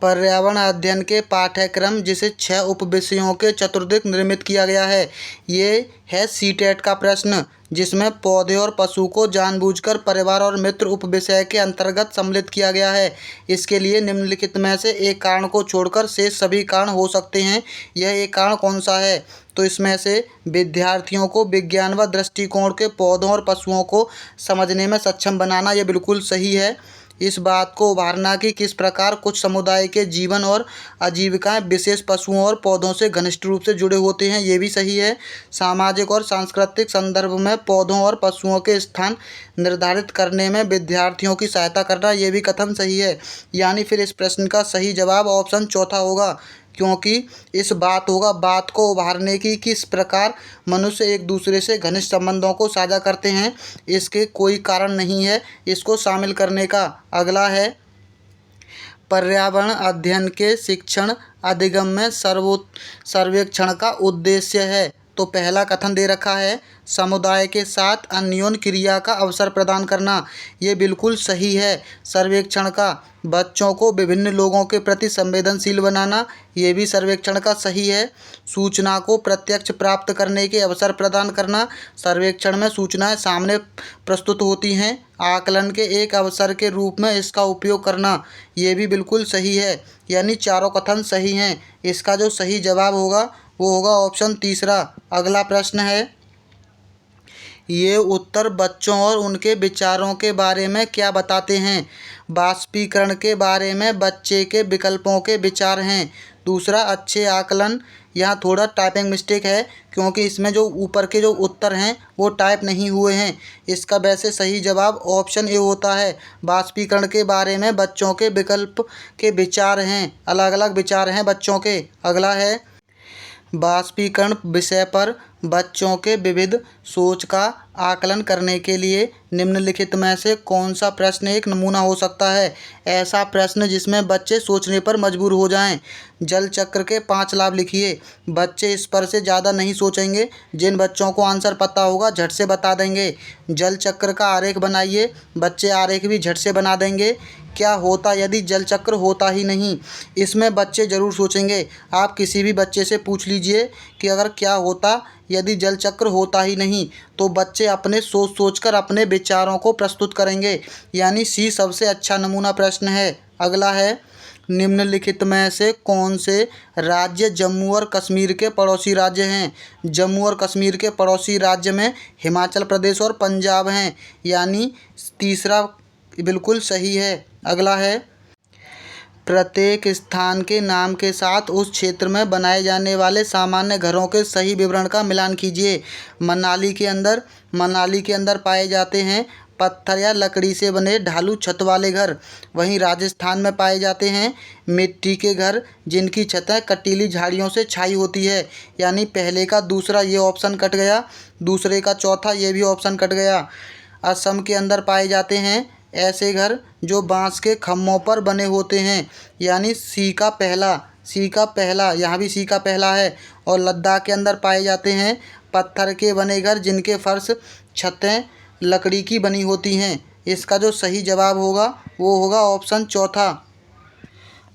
पर्यावरण अध्ययन के पाठ्यक्रम जिसे 6 उपविषयों के चतुर्दिक निर्मित किया गया है। ये है सीटेट का प्रश्न, जिसमें पौधे और पशु को जानबूझकर परिवार और मित्र उपविषय के अंतर्गत सम्मिलित किया गया है। इसके लिए निम्नलिखित में से एक कारण को छोड़कर शेष सभी कारण हो सकते हैं। यह एक कारण कौन सा है। तो इसमें से विद्यार्थियों को विज्ञान व दृष्टिकोण के पौधों और पशुओं को समझने में सक्षम बनाना, यह बिल्कुल सही है। इस बात को उभारना कि किस प्रकार कुछ समुदाय के जीवन और आजीविकाएं विशेष पशुओं और पौधों से घनिष्ठ रूप से जुड़े होते हैं, ये भी सही है। सामाजिक और सांस्कृतिक संदर्भ में पौधों और पशुओं के स्थान निर्धारित करने में विद्यार्थियों की सहायता करना, ये भी कथन सही है। यानी फिर इस प्रश्न का सही जवाब ऑप्शन चौथा होगा, क्योंकि इस बात को उभारने की किस प्रकार मनुष्य एक दूसरे से घनिष्ठ संबंधों को साझा करते हैं, इसके कोई कारण नहीं है इसको शामिल करने का। अगला है, पर्यावरण अध्ययन के शिक्षण अधिगम में सर्वेक्षण का उद्देश्य है। तो पहला कथन दे रखा है, समुदाय के साथ अन्योन्य क्रिया का अवसर प्रदान करना। ये बिल्कुल सही है। सर्वेक्षण का बच्चों को विभिन्न लोगों के प्रति संवेदनशील बनाना, ये भी सर्वेक्षण का सही है। सूचना को प्रत्यक्ष प्राप्त करने के अवसर प्रदान करना, सर्वेक्षण में सूचनाएं सामने प्रस्तुत होती हैं, आकलन के एक अवसर के रूप में इसका उपयोग करना, ये भी बिल्कुल सही है। यानी चारों कथन सही हैं। इसका जो सही जवाब होगा वो होगा ऑप्शन तीसरा। अगला प्रश्न है, ये उत्तर बच्चों और उनके विचारों के बारे में क्या बताते हैं? वाष्पीकरण के बारे में बच्चे के विकल्पों के विचार हैं। दूसरा, अच्छे आकलन। यहाँ थोड़ा टाइपिंग मिस्टेक है क्योंकि इसमें जो ऊपर के जो उत्तर हैं वो टाइप नहीं हुए हैं। इसका वैसे सही जवाब ऑप्शन ए होता है। वाष्पीकरण के बारे में बच्चों के विकल्प के विचार हैं, अलग अलग विचार हैं बच्चों के। अगला है, वाष्पीकरण विषय पर बच्चों के विविध सोच का आकलन करने के लिए निम्नलिखित में से कौन सा प्रश्न एक नमूना हो सकता है? ऐसा प्रश्न जिसमें बच्चे सोचने पर मजबूर हो जाएं। जल चक्र के 5 लाभ लिखिए। बच्चे इस पर से ज़्यादा नहीं सोचेंगे। जिन बच्चों को आंसर पता होगा झट से बता देंगे। जल चक्र का आरेख बनाइए। बच्चे आरेख भी झट से बना देंगे। क्या होता यदि जल चक्र होता ही नहीं? इसमें बच्चे ज़रूर सोचेंगे। आप किसी भी बच्चे से पूछ लीजिए कि अगर क्या होता यदि जल चक्र होता ही नहीं, तो बच्चे अपने सोच कर अपने विचारों को प्रस्तुत करेंगे। यानी सी सबसे अच्छा नमूना प्रश्न है। अगला है, निम्नलिखित में से कौन से राज्य जम्मू और कश्मीर के पड़ोसी राज्य हैं? जम्मू और कश्मीर के पड़ोसी राज्य में हिमाचल प्रदेश और पंजाब हैं। यानी तीसरा बिल्कुल सही है। अगला है, प्रत्येक स्थान के नाम के साथ उस क्षेत्र में बनाए जाने वाले सामान्य घरों के सही विवरण का मिलान कीजिए। मनाली के अंदर पाए जाते हैं पत्थर या लकड़ी से बने ढालू छत वाले घर। वहीं राजस्थान में पाए जाते हैं मिट्टी के घर जिनकी छतें कटीली झाड़ियों से छाई होती है। यानी पहले का दूसरा ये ऑप्शन कट गया, दूसरे का चौथा ये भी ऑप्शन कट गया। असम के अंदर पाए जाते हैं ऐसे घर जो बांस के खम्भों पर बने होते हैं। यानी सी का पहला यहाँ भी सी का पहला है। और लद्दाख के अंदर पाए जाते हैं पत्थर के बने घर जिनके फर्श छतें लकड़ी की बनी होती हैं। इसका जो सही जवाब होगा वो होगा ऑप्शन चौथा।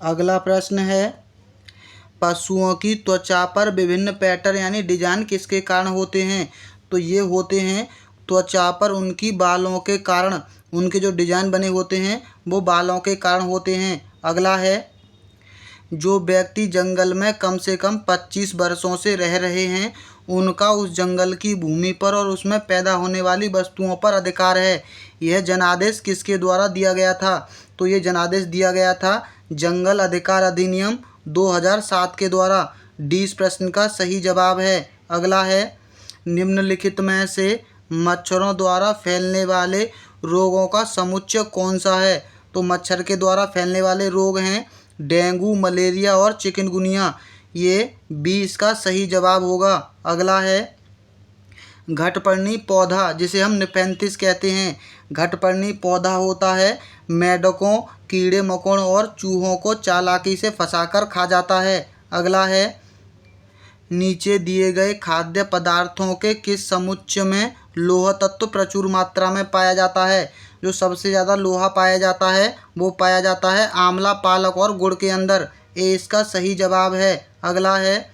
अगला प्रश्न है, पशुओं की त्वचा पर विभिन्न पैटर्न यानी डिजाइन किसके कारण होते हैं? तो ये होते हैं त्वचा पर उनकी बालों के कारण। उनके जो डिजाइन बने होते हैं वो बालों के कारण होते हैं। अगला है, जो व्यक्ति जंगल में कम से कम 25 वर्षों से रह रहे हैं उनका उस जंगल की भूमि पर और उसमें पैदा होने वाली वस्तुओं पर अधिकार है। यह जनादेश किसके द्वारा दिया गया था? तो ये जनादेश दिया गया था जंगल अधिकार अधिनियम 2007 के द्वारा। डी इस प्रश्न का सही जवाब है। अगला है, निम्नलिखित में से मच्छरों द्वारा फैलने वाले रोगों का समुच्चय कौन सा है? तो मच्छर के द्वारा फैलने वाले रोग हैं डेंगू, मलेरिया और चिकनगुनिया। ये बी इसका सही जवाब होगा। अगला है, घटपर्णी पौधा जिसे हम निपेंथिस कहते हैं, घटपर्णी पौधा होता है मेंढकों, कीड़े मकोड़ों और चूहों को चालाकी से फंसाकर खा जाता है। अगला है, नीचे दिए गए खाद्य पदार्थों के किस समुच्चय में लोहा तत्व प्रचुर मात्रा में पाया जाता है? जो सबसे ज़्यादा लोहा पाया जाता है वो पाया जाता है आंवला, पालक और गुड़ के अंदर। ए इसका सही जवाब है। अगला है,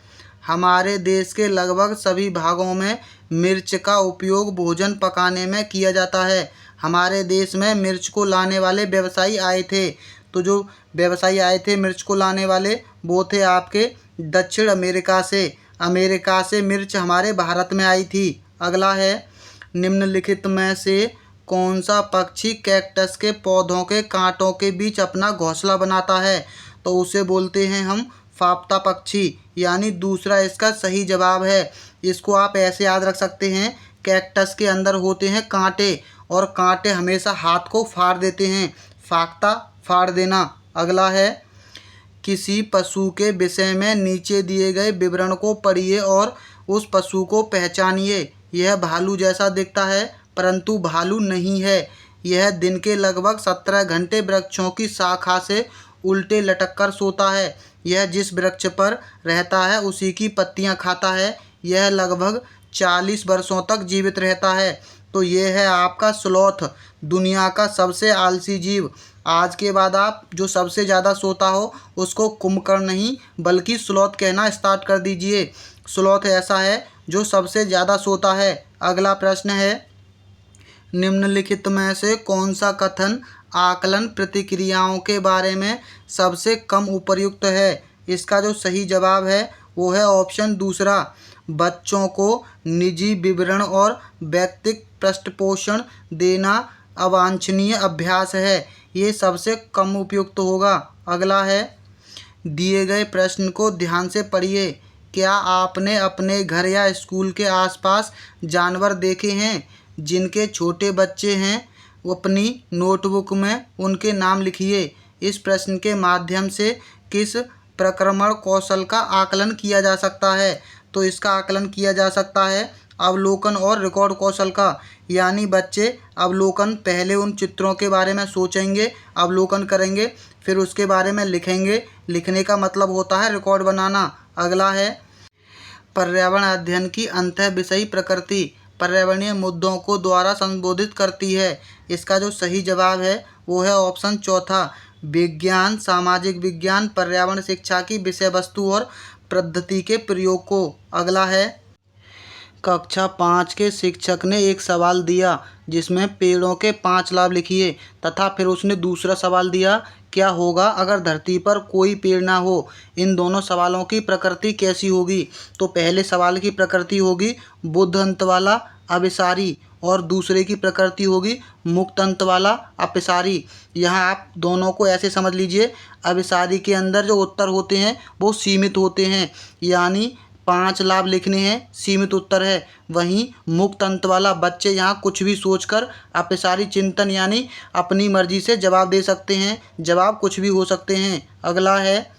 हमारे देश के लगभग सभी भागों में मिर्च का उपयोग भोजन पकाने में किया जाता है। हमारे देश में मिर्च को लाने वाले व्यवसायी आए थे। तो जो व्यवसायी आए थे मिर्च को लाने वाले वो थे आपके दक्षिण अमेरिका से मिर्च हमारे भारत में आई थी। अगला है, निम्नलिखित में से कौन सा पक्षी कैक्टस के पौधों के कांटों के बीच अपना घोंसला बनाता है? तो उसे बोलते हैं हम फाफ्ता पक्षी। यानी दूसरा इसका सही जवाब है। इसको आप ऐसे याद रख सकते हैं, कैक्टस के अंदर होते हैं कांटे और कांटे हमेशा हाथ को फाड़ देते हैं, फाख्ता फाड़ देना। अगला है, किसी पशु के विषय में नीचे दिए गए विवरण को पढ़िए और उस पशु को पहचानिए। यह भालू जैसा दिखता है परंतु भालू नहीं है। यह दिन के लगभग 17 घंटे वृक्षों की शाखा से उल्टे लटक कर सोता है। यह जिस वृक्ष पर रहता है उसी की पत्तियां खाता है। यह लगभग 40 वर्षों तक जीवित रहता है। तो ये है आपका स्लॉथ, दुनिया का सबसे आलसी जीव। आज के बाद आप जो सबसे ज़्यादा सोता हो उसको कुंभकर्ण नहीं बल्कि स्लॉथ कहना स्टार्ट कर दीजिए। स्लॉथ ऐसा है जो सबसे ज़्यादा सोता है। अगला प्रश्न है, निम्नलिखित में से कौन सा कथन आकलन प्रतिक्रियाओं के बारे में सबसे कम उपयुक्त है? इसका जो सही जवाब है वो है ऑप्शन दूसरा। बच्चों को निजी विवरण और व्यक्तिगत पृष्ठपोषण देना अवांछनीय अभ्यास है। ये सबसे कम उपयुक्त होगा। अगला है, दिए गए प्रश्न को ध्यान से पढ़िए। क्या आपने अपने घर या स्कूल के आसपास जानवर देखे हैं जिनके छोटे बच्चे हैं? अपनी नोटबुक में उनके नाम लिखिए। इस प्रश्न के माध्यम से किस प्रक्रमण कौशल का आकलन किया जा सकता है? तो इसका आकलन किया जा सकता है अवलोकन और रिकॉर्ड कौशल का। यानी बच्चे अवलोकन, पहले उन चित्रों के बारे में सोचेंगे, अवलोकन करेंगे, फिर उसके बारे में लिखेंगे। लिखने का मतलब होता है रिकॉर्ड बनाना। अगला है, पर्यावरण अध्ययन की अंतः विषयी प्रकृति पर्यावरणीय मुद्दों को द्वारा संबोधित करती है। इसका जो सही जवाब है वो है ऑप्शन चौथा। विज्ञान, सामाजिक विज्ञान पर्यावरण शिक्षा की विषय वस्तु और पद्धति के प्रयोग को। अगला है, कक्षा 5 के शिक्षक ने एक सवाल दिया जिसमें पेड़ों के 5 लाभ लिखिए तथा फिर उसने दूसरा सवाल दिया, क्या होगा अगर धरती पर कोई पेड़ ना हो? इन दोनों सवालों की प्रकृति कैसी होगी? तो पहले सवाल की प्रकृति होगी बुद्ध अंत वाला अभिसारी और दूसरे की प्रकृति होगी मुक्त अंत वाला अपसारी। यहाँ आप दोनों को ऐसे समझ लीजिए, अभिसारी के अंदर जो उत्तर होते हैं वो सीमित होते हैं, यानी 5 लाभ लिखने हैं, सीमित उत्तर है। वहीं मुक्त अंत वाला बच्चे यहाँ कुछ भी सोचकर अपसारी चिंतन यानी अपनी मर्जी से जवाब दे सकते हैं, जवाब कुछ भी हो सकते हैं। अगला है,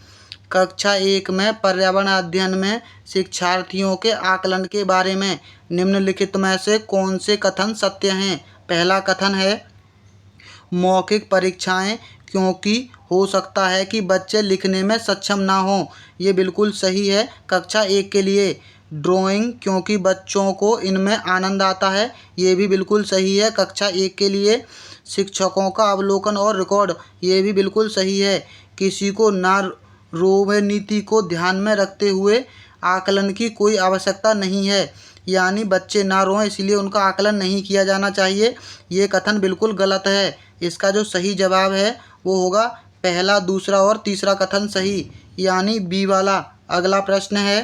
कक्षा 1 में पर्यावरण अध्ययन में शिक्षार्थियों के आकलन के बारे में निम्नलिखित में से कौन से कथन सत्य हैं? पहला कथन है, मौखिक परीक्षाएं क्योंकि हो सकता है कि बच्चे लिखने में सक्षम ना हों। ये बिल्कुल सही है कक्षा 1 के लिए। ड्राइंग क्योंकि बच्चों को इनमें आनंद आता है। ये भी बिल्कुल सही है कक्षा 1 के लिए। शिक्षकों का अवलोकन और रिकॉर्ड, ये भी बिल्कुल सही है। किसी को ना रोवे नीति को ध्यान में रखते हुए आकलन की कोई आवश्यकता नहीं है, यानी बच्चे ना रोएं इसलिए उनका आकलन नहीं किया जाना चाहिए। ये कथन बिल्कुल गलत है। इसका जो सही जवाब है वो होगा पहला, दूसरा और तीसरा कथन सही, यानी बी वाला। अगला प्रश्न है,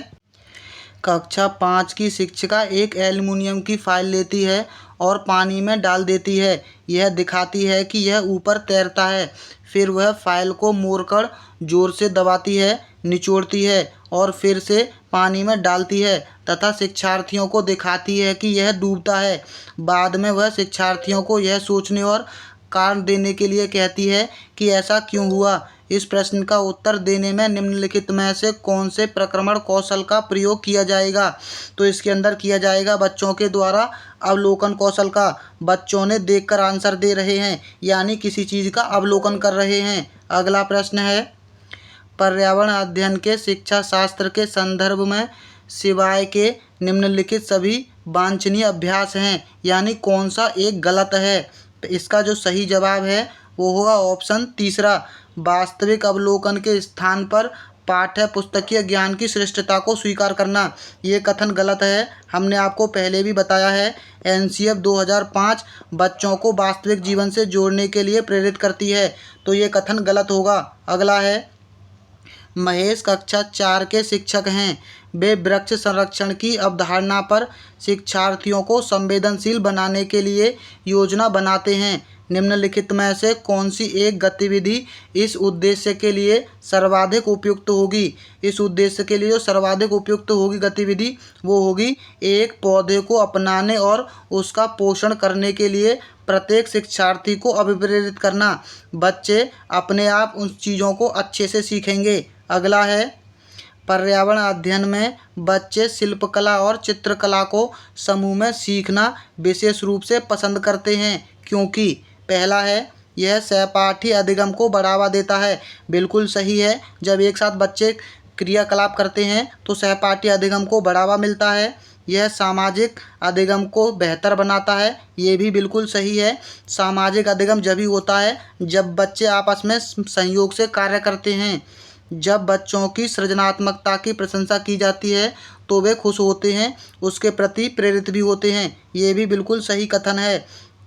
कक्षा 5 की शिक्षिका एक एल्युमिनियम की फाइल लेती है और पानी में डाल देती है। यह दिखाती है कि यह ऊपर तैरता है। फिर वह फाइल को मोड़कर जोर से दबाती है, निचोड़ती है और फिर से पानी में डालती है तथा शिक्षार्थियों को दिखाती है कि यह डूबता है। बाद में वह शिक्षार्थियों को यह सोचने और कारण देने के लिए कहती है कि ऐसा क्यों हुआ। इस प्रश्न का उत्तर देने में निम्नलिखित में से कौन से प्रक्रमण कौशल का प्रयोग किया जाएगा? तो इसके अंदर किया जाएगा बच्चों के द्वारा अवलोकन कौशल का। बच्चों ने देखकर आंसर दे रहे हैं, यानी किसी चीज़ का अवलोकन कर रहे हैं। अगला प्रश्न है, पर्यावरण अध्ययन के शिक्षा शास्त्र के संदर्भ में सिवाय के निम्नलिखित सभी वांछनीय अभ्यास हैं, यानी कौन सा एक गलत है? इसका जो सही जवाब है वो होगा ऑप्शन तीसरा। वास्तविक अवलोकन के स्थान पर पाठ्य पुस्तकीय ज्ञान की श्रेष्ठता को स्वीकार करना, ये कथन गलत है। हमने आपको पहले भी बताया है एनसीएफ 2005 बच्चों को वास्तविक जीवन से जोड़ने के लिए प्रेरित करती है, तो ये कथन गलत होगा। अगला है, महेश कक्षा 4 के शिक्षक हैं। वे वृक्ष संरक्षण की अवधारणा पर शिक्षार्थियों को संवेदनशील बनाने के लिए योजना बनाते हैं। निम्नलिखित में से कौन सी एक गतिविधि इस उद्देश्य के लिए सर्वाधिक उपयुक्त होगी? इस उद्देश्य के लिए जो सर्वाधिक उपयुक्त होगी गतिविधि वो होगी एक पौधे को अपनाने और उसका पोषण करने के लिए प्रत्येक शिक्षार्थी को अभिप्रेरित करना। बच्चे अपने आप उन चीज़ों को अच्छे से सीखेंगे। अगला है, पर्यावरण अध्ययन में बच्चे शिल्पकला और चित्रकला को समूह में सीखना विशेष रूप से पसंद करते हैं क्योंकि पहला है, यह सहपाठी अधिगम को बढ़ावा देता है। बिल्कुल सही है। जब एक साथ बच्चे क्रियाकलाप करते हैं तो सहपाठी अधिगम को बढ़ावा मिलता है। यह सामाजिक अधिगम को बेहतर बनाता है। ये भी बिल्कुल सही है। सामाजिक अधिगम जब ही होता है जब बच्चे आपस में सहयोग से कार्य करते हैं। जब बच्चों की सृजनात्मकता की प्रशंसा की जाती है तो वे खुश होते हैं, उसके प्रति प्रेरित भी होते हैं। ये भी बिल्कुल सही कथन है।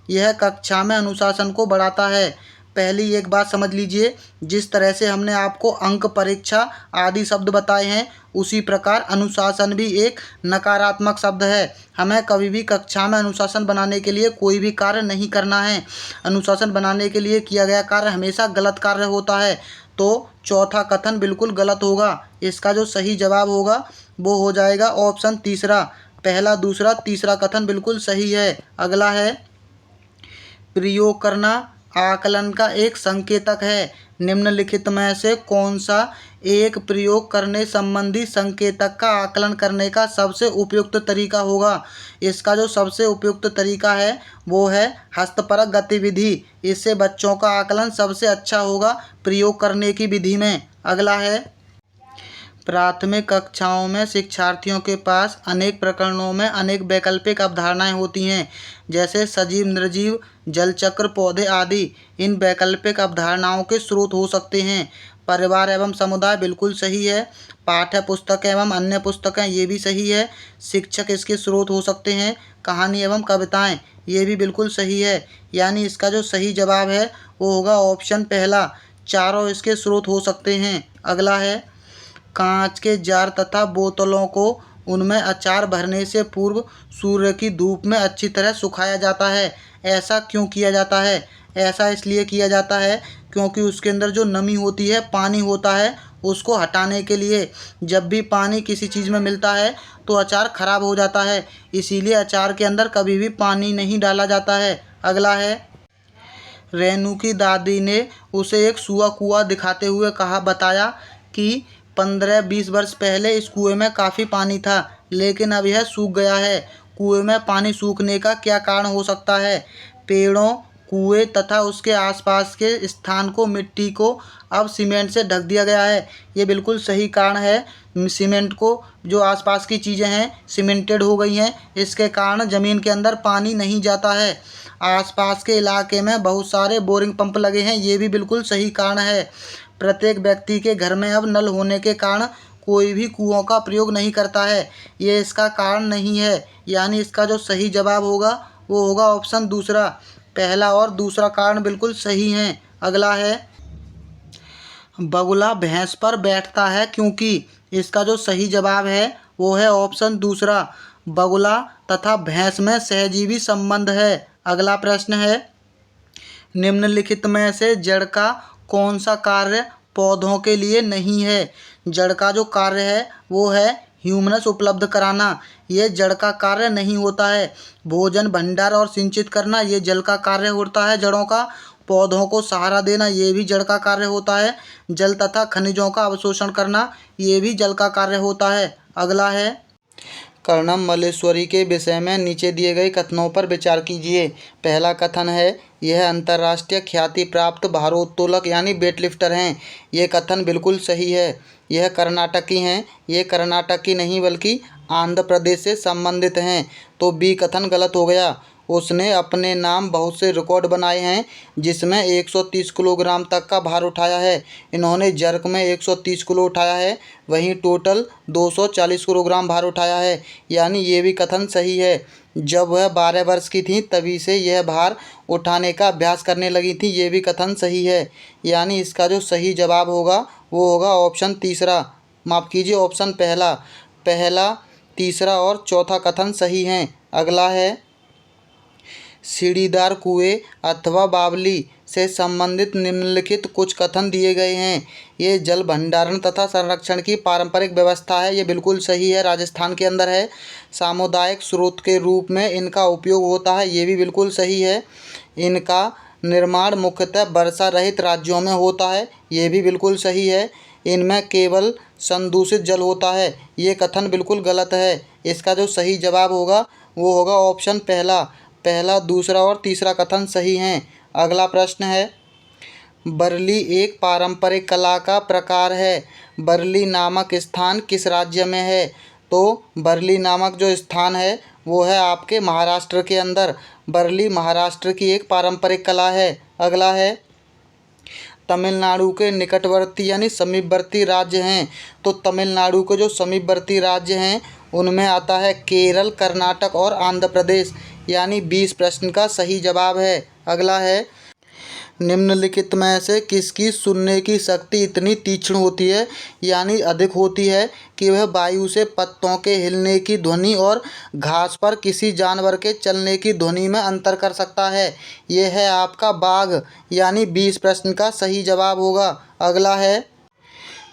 यह कक्षा में अनुशासन को बढ़ाता है। पहली एक बात समझ लीजिए, जिस तरह से हमने आपको अंक, परीक्षा आदि शब्द बताए हैं, उसी प्रकार अनुशासन भी एक नकारात्मक शब्द है। हमें कभी भी कक्षा में अनुशासन बनाने के लिए कोई भी कार्य नहीं करना है। अनुशासन बनाने के लिए किया गया कार्य हमेशा गलत कार्य होता है। तो चौथा कथन बिल्कुल गलत होगा। इसका जो सही जवाब होगा वो हो जाएगा ऑप्शन तीसरा। पहला, दूसरा, तीसरा कथन बिल्कुल सही है। अगला है, प्रयोग करना आकलन का एक संकेतक है। निम्नलिखित में से कौन सा एक प्रयोग करने संबंधी संकेतक का आकलन करने का सबसे उपयुक्त तरीका होगा? इसका जो सबसे उपयुक्त तरीका है वो है हस्तपरक गतिविधि। इससे बच्चों का आकलन सबसे अच्छा होगा प्रयोग करने की विधि में। अगला है, प्राथमिक कक्षाओं में शिक्षार्थियों के पास अनेक प्रकरणों में अनेक वैकल्पिक अवधारणाएं होती हैं, जैसे सजीव, निर्जीव, जलचक्र, पौधे आदि। इन वैकल्पिक अवधारणाओं के स्रोत हो सकते हैं परिवार एवं समुदाय, बिल्कुल सही है। पाठ्य पुस्तक एवं अन्य पुस्तकें, ये भी सही है। शिक्षक इसके स्रोत हो सकते हैं। कहानी एवं कविताएं, ये भी बिल्कुल सही है। यानी इसका जो सही जवाब है वो होगा ऑप्शन पहला, चारों इसके स्रोत हो सकते हैं। अगला है, कांच के जार तथा बोतलों को उनमें अचार भरने से पूर्व सूर्य की धूप में अच्छी तरह सुखाया जाता है। ऐसा क्यों किया जाता है? ऐसा इसलिए किया जाता है क्योंकि उसके अंदर जो नमी होती है, पानी होता है, उसको हटाने के लिए। जब भी पानी किसी चीज़ में मिलता है तो अचार खराब हो जाता है, इसीलिए अचार के अंदर कभी भी पानी नहीं डाला जाता है। अगला है, रेनू की दादी ने उसे एक सूआ कुआं दिखाते हुए बताया कि 15-20 वर्ष पहले इस कुएं में काफ़ी पानी था, लेकिन अब यह सूख गया है। कुएं में पानी सूखने का क्या कारण हो सकता है? पेड़ों, कुएं तथा उसके आसपास के स्थान को, मिट्टी को अब सीमेंट से ढक दिया गया है। ये बिल्कुल सही कारण है। सीमेंट को, जो आसपास की चीज़ें हैं सीमेंटेड हो गई हैं, इसके कारण ज़मीन के अंदर पानी नहीं जाता है। आसपास के इलाके में बहुत सारे बोरिंग पंप लगे हैं, ये भी बिल्कुल सही कारण है। प्रत्येक व्यक्ति के घर में अब नल होने के कारण कोई भी कुओं का प्रयोग नहीं करता है, ये इसका कारण नहीं है। यानी इसका जो सही जवाब होगा वो होगा ऑप्शन दूसरा। पहला और दूसरा कारण बिल्कुल सही हैं। अगला है, बगुला भैंस पर बैठता है क्योंकि। इसका जो सही जवाब है वो है ऑप्शन दूसरा। बगुला तथा भैंस में सहजीवी संबंध है। अगला प्रश्न है, निम्नलिखित में से जड़ का कौन सा कार्य पौधों के लिए नहीं है? जड़ का जो कार्य है वो है ह्यूमस उपलब्ध कराना, ये जड़ का कार्य नहीं होता है। भोजन भंडार और सिंचित करना, ये जल का कार्य होता है जड़ों का। पौधों को सहारा देना, ये भी जड़ का कार्य होता है। जल तथा खनिजों का अवशोषण करना, ये भी जल का कार्य होता है। अगला है, कर्णम मल्लेश्वरी के विषय में नीचे दिए गए कथनों पर विचार कीजिए। पहला कथन है, यह अंतर्राष्ट्रीय ख्याति प्राप्त भारोत्तोलक यानी वेटलिफ्टर हैं। ये कथन बिल्कुल सही है। यह कर्नाटकी हैं। ये कर्नाटक की नहीं बल्कि आंध्र प्रदेश से संबंधित हैं। तो बी कथन गलत हो गया। उसने अपने नाम बहुत से रिकॉर्ड बनाए हैं जिसमें 130 किलोग्राम तक का भार उठाया है। इन्होंने जर्क में 130 किलो उठाया है, वहीं टोटल 240 किलोग्राम भार उठाया है। यानी ये भी कथन सही है। जब वह 12 वर्ष की थी तभी से यह भार उठाने का अभ्यास करने लगी थी, ये भी कथन सही है। यानी इसका जो सही जवाब होगा वो होगा ऑप्शन तीसरा, माफ़ कीजिए ऑप्शन पहला। पहला, तीसरा और चौथा कथन सही हैं। अगला है, सीढ़ीदार कुएं अथवा बावली से संबंधित निम्नलिखित कुछ कथन दिए गए हैं। ये जल भंडारण तथा संरक्षण की पारंपरिक व्यवस्था है, ये बिल्कुल सही है, राजस्थान के अंदर है। सामुदायिक स्रोत के रूप में इनका उपयोग होता है, ये भी बिल्कुल सही है। इनका निर्माण मुख्यतः वर्षा रहित राज्यों में होता है, ये भी बिल्कुल सही है। इनमें केवल संदूषित जल होता है, ये कथन बिल्कुल गलत है। इसका जो सही जवाब होगा वो होगा ऑप्शन पहला। पहला, दूसरा और तीसरा कथन सही हैं। अगला प्रश्न है, बरली एक पारंपरिक कला का प्रकार है। बरली नामक स्थान किस राज्य में है? तो बरली नामक जो स्थान है वो है आपके महाराष्ट्र के अंदर। बरली महाराष्ट्र की एक पारंपरिक कला है। अगला है, तमिलनाडु के निकटवर्ती यानी समीपवर्ती राज्य हैं। तो तमिलनाडु के जो समीपवर्ती राज्य हैं उनमें आता है केरल, कर्नाटक और आंध्र प्रदेश, यानी 20 प्रश्न का सही जवाब है। अगला है, निम्नलिखित में से किसकी सुनने की शक्ति इतनी तीक्ष्ण होती है यानी अधिक होती है कि वह वायु से पत्तों के हिलने की ध्वनि और घास पर किसी जानवर के चलने की ध्वनि में अंतर कर सकता है? यह है आपका बाघ, यानी 20 प्रश्न का सही जवाब होगा। अगला है,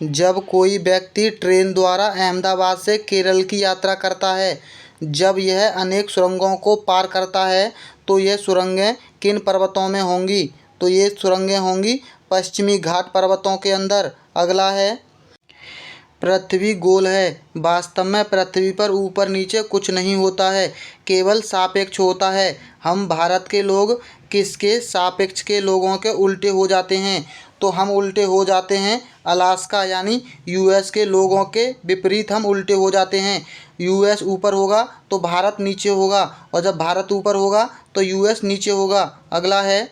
जब कोई व्यक्ति ट्रेन द्वारा अहमदाबाद से केरल की यात्रा करता है, जब यह अनेक सुरंगों को पार करता है तो यह सुरंगें किन पर्वतों में होंगी? तो ये सुरंगें होंगी पश्चिमी घाट पर्वतों के अंदर। अगला है, पृथ्वी गोल है। वास्तव में पृथ्वी पर ऊपर नीचे कुछ नहीं होता है, केवल सापेक्ष होता है। हम भारत के लोग किसके सापेक्ष के लोगों के उल्टे हो जाते हैं? तो हम उल्टे हो जाते हैं अलास्का यानी यूएस के लोगों के विपरीत हम उल्टे हो जाते हैं। यूएस ऊपर होगा तो भारत नीचे होगा, और जब भारत ऊपर होगा तो यूएस नीचे होगा। अगला है,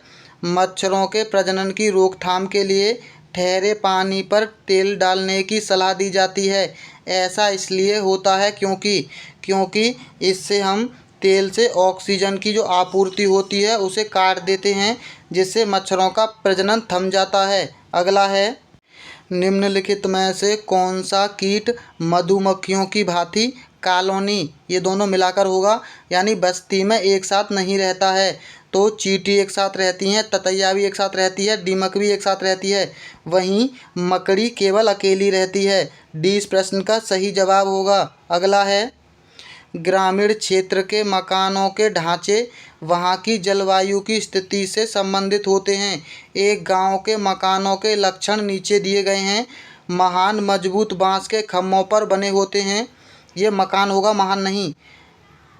मच्छरों के प्रजनन की रोकथाम के लिए ठहरे पानी पर तेल डालने की सलाह दी जाती है। ऐसा इसलिए होता है क्योंकि इससे हम तेल से ऑक्सीजन की जो आपूर्ति होती है उसे काट देते हैं, जिससे मच्छरों का प्रजनन थम जाता है। अगला है, निम्नलिखित में से कौन सा कीट मधुमक्खियों की भांति कॉलोनी, ये दोनों मिलाकर होगा, यानी बस्ती में एक साथ नहीं रहता है? तो चींटी एक साथ रहती हैं, ततैया भी एक साथ रहती है, दीमक भी एक साथ रहती है, वहीं मकड़ी केवल अकेली रहती है। 20 प्रश्न का सही जवाब होगा। अगला है, ग्रामीण क्षेत्र के मकानों के ढांचे वहाँ की जलवायु की स्थिति से संबंधित होते हैं। एक गांव के मकानों के लक्षण नीचे दिए गए हैं। महान मजबूत बांस के खम्भों पर बने होते हैं। ये मकान होगा, महान नहीं।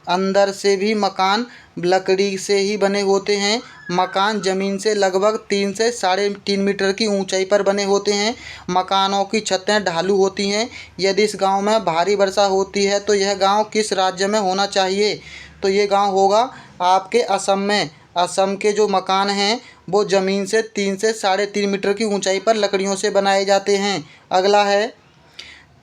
अंदर से भी मकान लकड़ी से ही बने होते हैं। मकान ज़मीन से लगभग 3 से 3.5 मीटर की ऊंचाई पर बने होते हैं। मकानों की छतें ढालू होती हैं। यदि इस गांव में भारी वर्षा होती है तो यह गांव किस राज्य में होना चाहिए? तो ये गांव होगा आपके असम में। असम के जो मकान हैं वो ज़मीन से 3 से 3.5 मीटर की ऊंचाई पर लकड़ियों से बनाए जाते हैं। अगला है,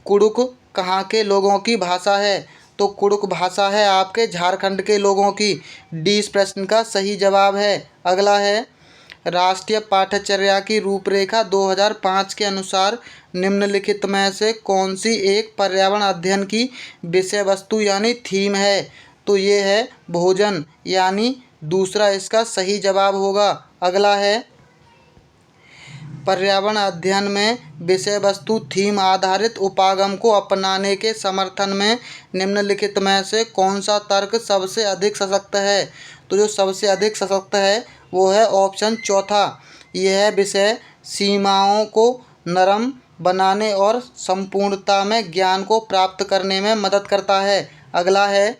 कुड़ुक कहाँ के लोगों की भाषा है? तो कुड़ुक भाषा है आपके झारखंड के लोगों की। 20 प्रश्न का सही जवाब है। अगला है, राष्ट्रीय पाठ्यचर्या की रूपरेखा 2005 के अनुसार निम्नलिखित में से कौन सी एक पर्यावरण अध्ययन की विषय वस्तु यानी थीम है? तो ये है भोजन, यानी दूसरा इसका सही जवाब होगा। अगला है, पर्यावरण अध्ययन में विषय वस्तु थीम आधारित उपागम को अपनाने के समर्थन में निम्नलिखित में से कौन सा तर्क सबसे अधिक सशक्त है? तो जो सबसे अधिक सशक्त है वो है ऑप्शन चौथा। यह विषय सीमाओं को नरम बनाने और संपूर्णता में ज्ञान को प्राप्त करने में मदद करता है। अगला है,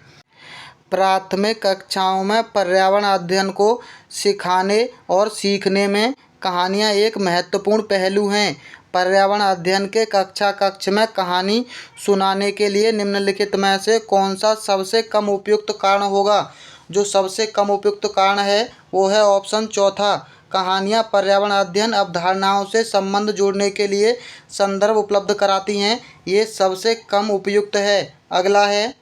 प्राथमिक कक्षाओं में पर्यावरण अध्ययन को सिखाने और सीखने में कहानियाँ एक महत्वपूर्ण पहलू हैं। पर्यावरण अध्ययन के कक्ष में कहानी सुनाने के लिए निम्नलिखित में से कौन सा सबसे कम उपयुक्त कारण होगा? जो सबसे कम उपयुक्त कारण है वो है ऑप्शन चौथा। कहानियाँ पर्यावरण अध्ययन अवधारणाओं से संबंध जोड़ने के लिए संदर्भ उपलब्ध कराती हैं। ये सबसे कम उपयुक्त है। अगला है,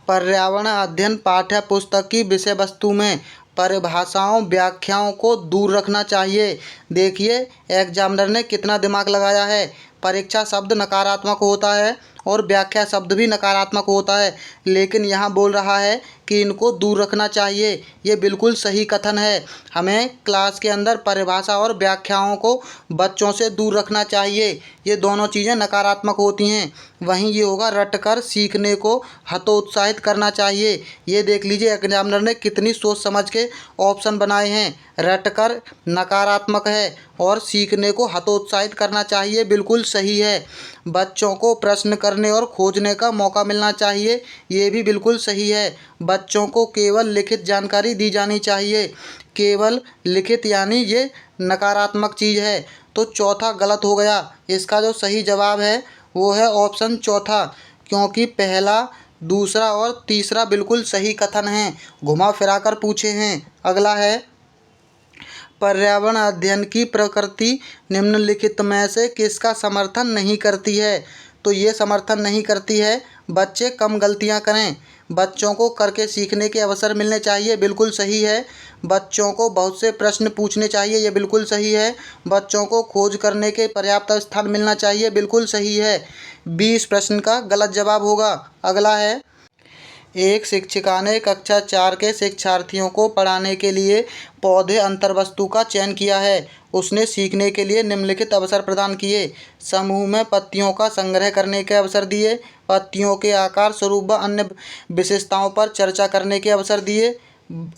पर्यावरण अध्ययन पाठ्य पुस्तक की विषय वस्तु में परिभाषाओं व्याख्याओं को दूर रखना चाहिए। देखिए एग्जामिनर ने कितना दिमाग लगाया है। परीक्षा शब्द नकारात्मक होता है और व्याख्या शब्द भी नकारात्मक होता है, लेकिन यहाँ बोल रहा है कि इनको दूर रखना चाहिए। ये बिल्कुल सही कथन है। हमें क्लास के अंदर परिभाषा और व्याख्याओं को बच्चों से दूर रखना चाहिए। ये दोनों चीज़ें नकारात्मक होती हैं। वहीं ये होगा रटकर सीखने को हतोत्साहित करना चाहिए। ये देख लीजिए एग्जामिनर ने कितनी सोच समझ के ऑप्शन बनाए हैं। रटकर नकारात्मक है और सीखने को हतोत्साहित करना चाहिए बिल्कुल सही है। बच्चों को प्रश्न करने और खोजने का मौका मिलना चाहिए, ये भी बिल्कुल सही है। बच्चों को केवल लिखित जानकारी दी जानी चाहिए। केवल लिखित यानी ये नकारात्मक चीज़ है। तो चौथा गलत हो गया। इसका जो सही जवाब है वो है ऑप्शन चौथा, क्योंकि पहला, दूसरा और तीसरा बिल्कुल सही कथन हैं, घुमा फिरा कर पूछे हैं। अगला है, पर्यावरण अध्ययन की प्रकृति निम्नलिखित में से किसका समर्थन नहीं करती है? तो ये समर्थन नहीं करती है, बच्चे कम गलतियां करें, बच्चों को करके सीखने के अवसर मिलने चाहिए, बिल्कुल सही है। बच्चों को बहुत से प्रश्न पूछने चाहिए, ये बिल्कुल सही है। बच्चों को खोज करने के पर्याप्त स्थान मिलना चाहिए, बिल्कुल सही है। 20 प्रश्न का गलत जवाब होगा। अगला है, एक शिक्षिका ने कक्षा 4 के शिक्षार्थियों को पढ़ाने के लिए पौधे अंतर्वस्तु का चयन किया है। उसने सीखने के लिए निम्नलिखित अवसर प्रदान किए। समूह में पत्तियों का संग्रह करने के अवसर दिए, पत्तियों के आकार, स्वरूप व अन्य विशेषताओं पर चर्चा करने के अवसर दिए,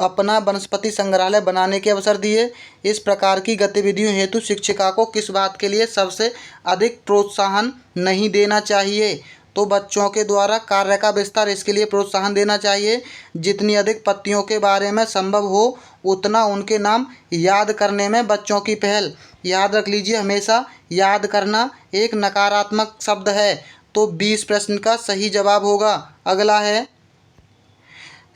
अपना वनस्पति संग्रहालय बनाने के अवसर दिए। इस प्रकार की गतिविधियों हेतु शिक्षिका को किस बात के लिए सबसे अधिक प्रोत्साहन नहीं देना चाहिए? तो बच्चों के द्वारा कार्य का विस्तार, इसके लिए प्रोत्साहन देना चाहिए। जितनी अधिक पत्तियों के बारे में संभव हो उतना उनके नाम याद करने में बच्चों की पहल। याद रख लीजिए, हमेशा याद करना एक नकारात्मक शब्द है। तो 20 प्रश्न का सही जवाब होगा। अगला है,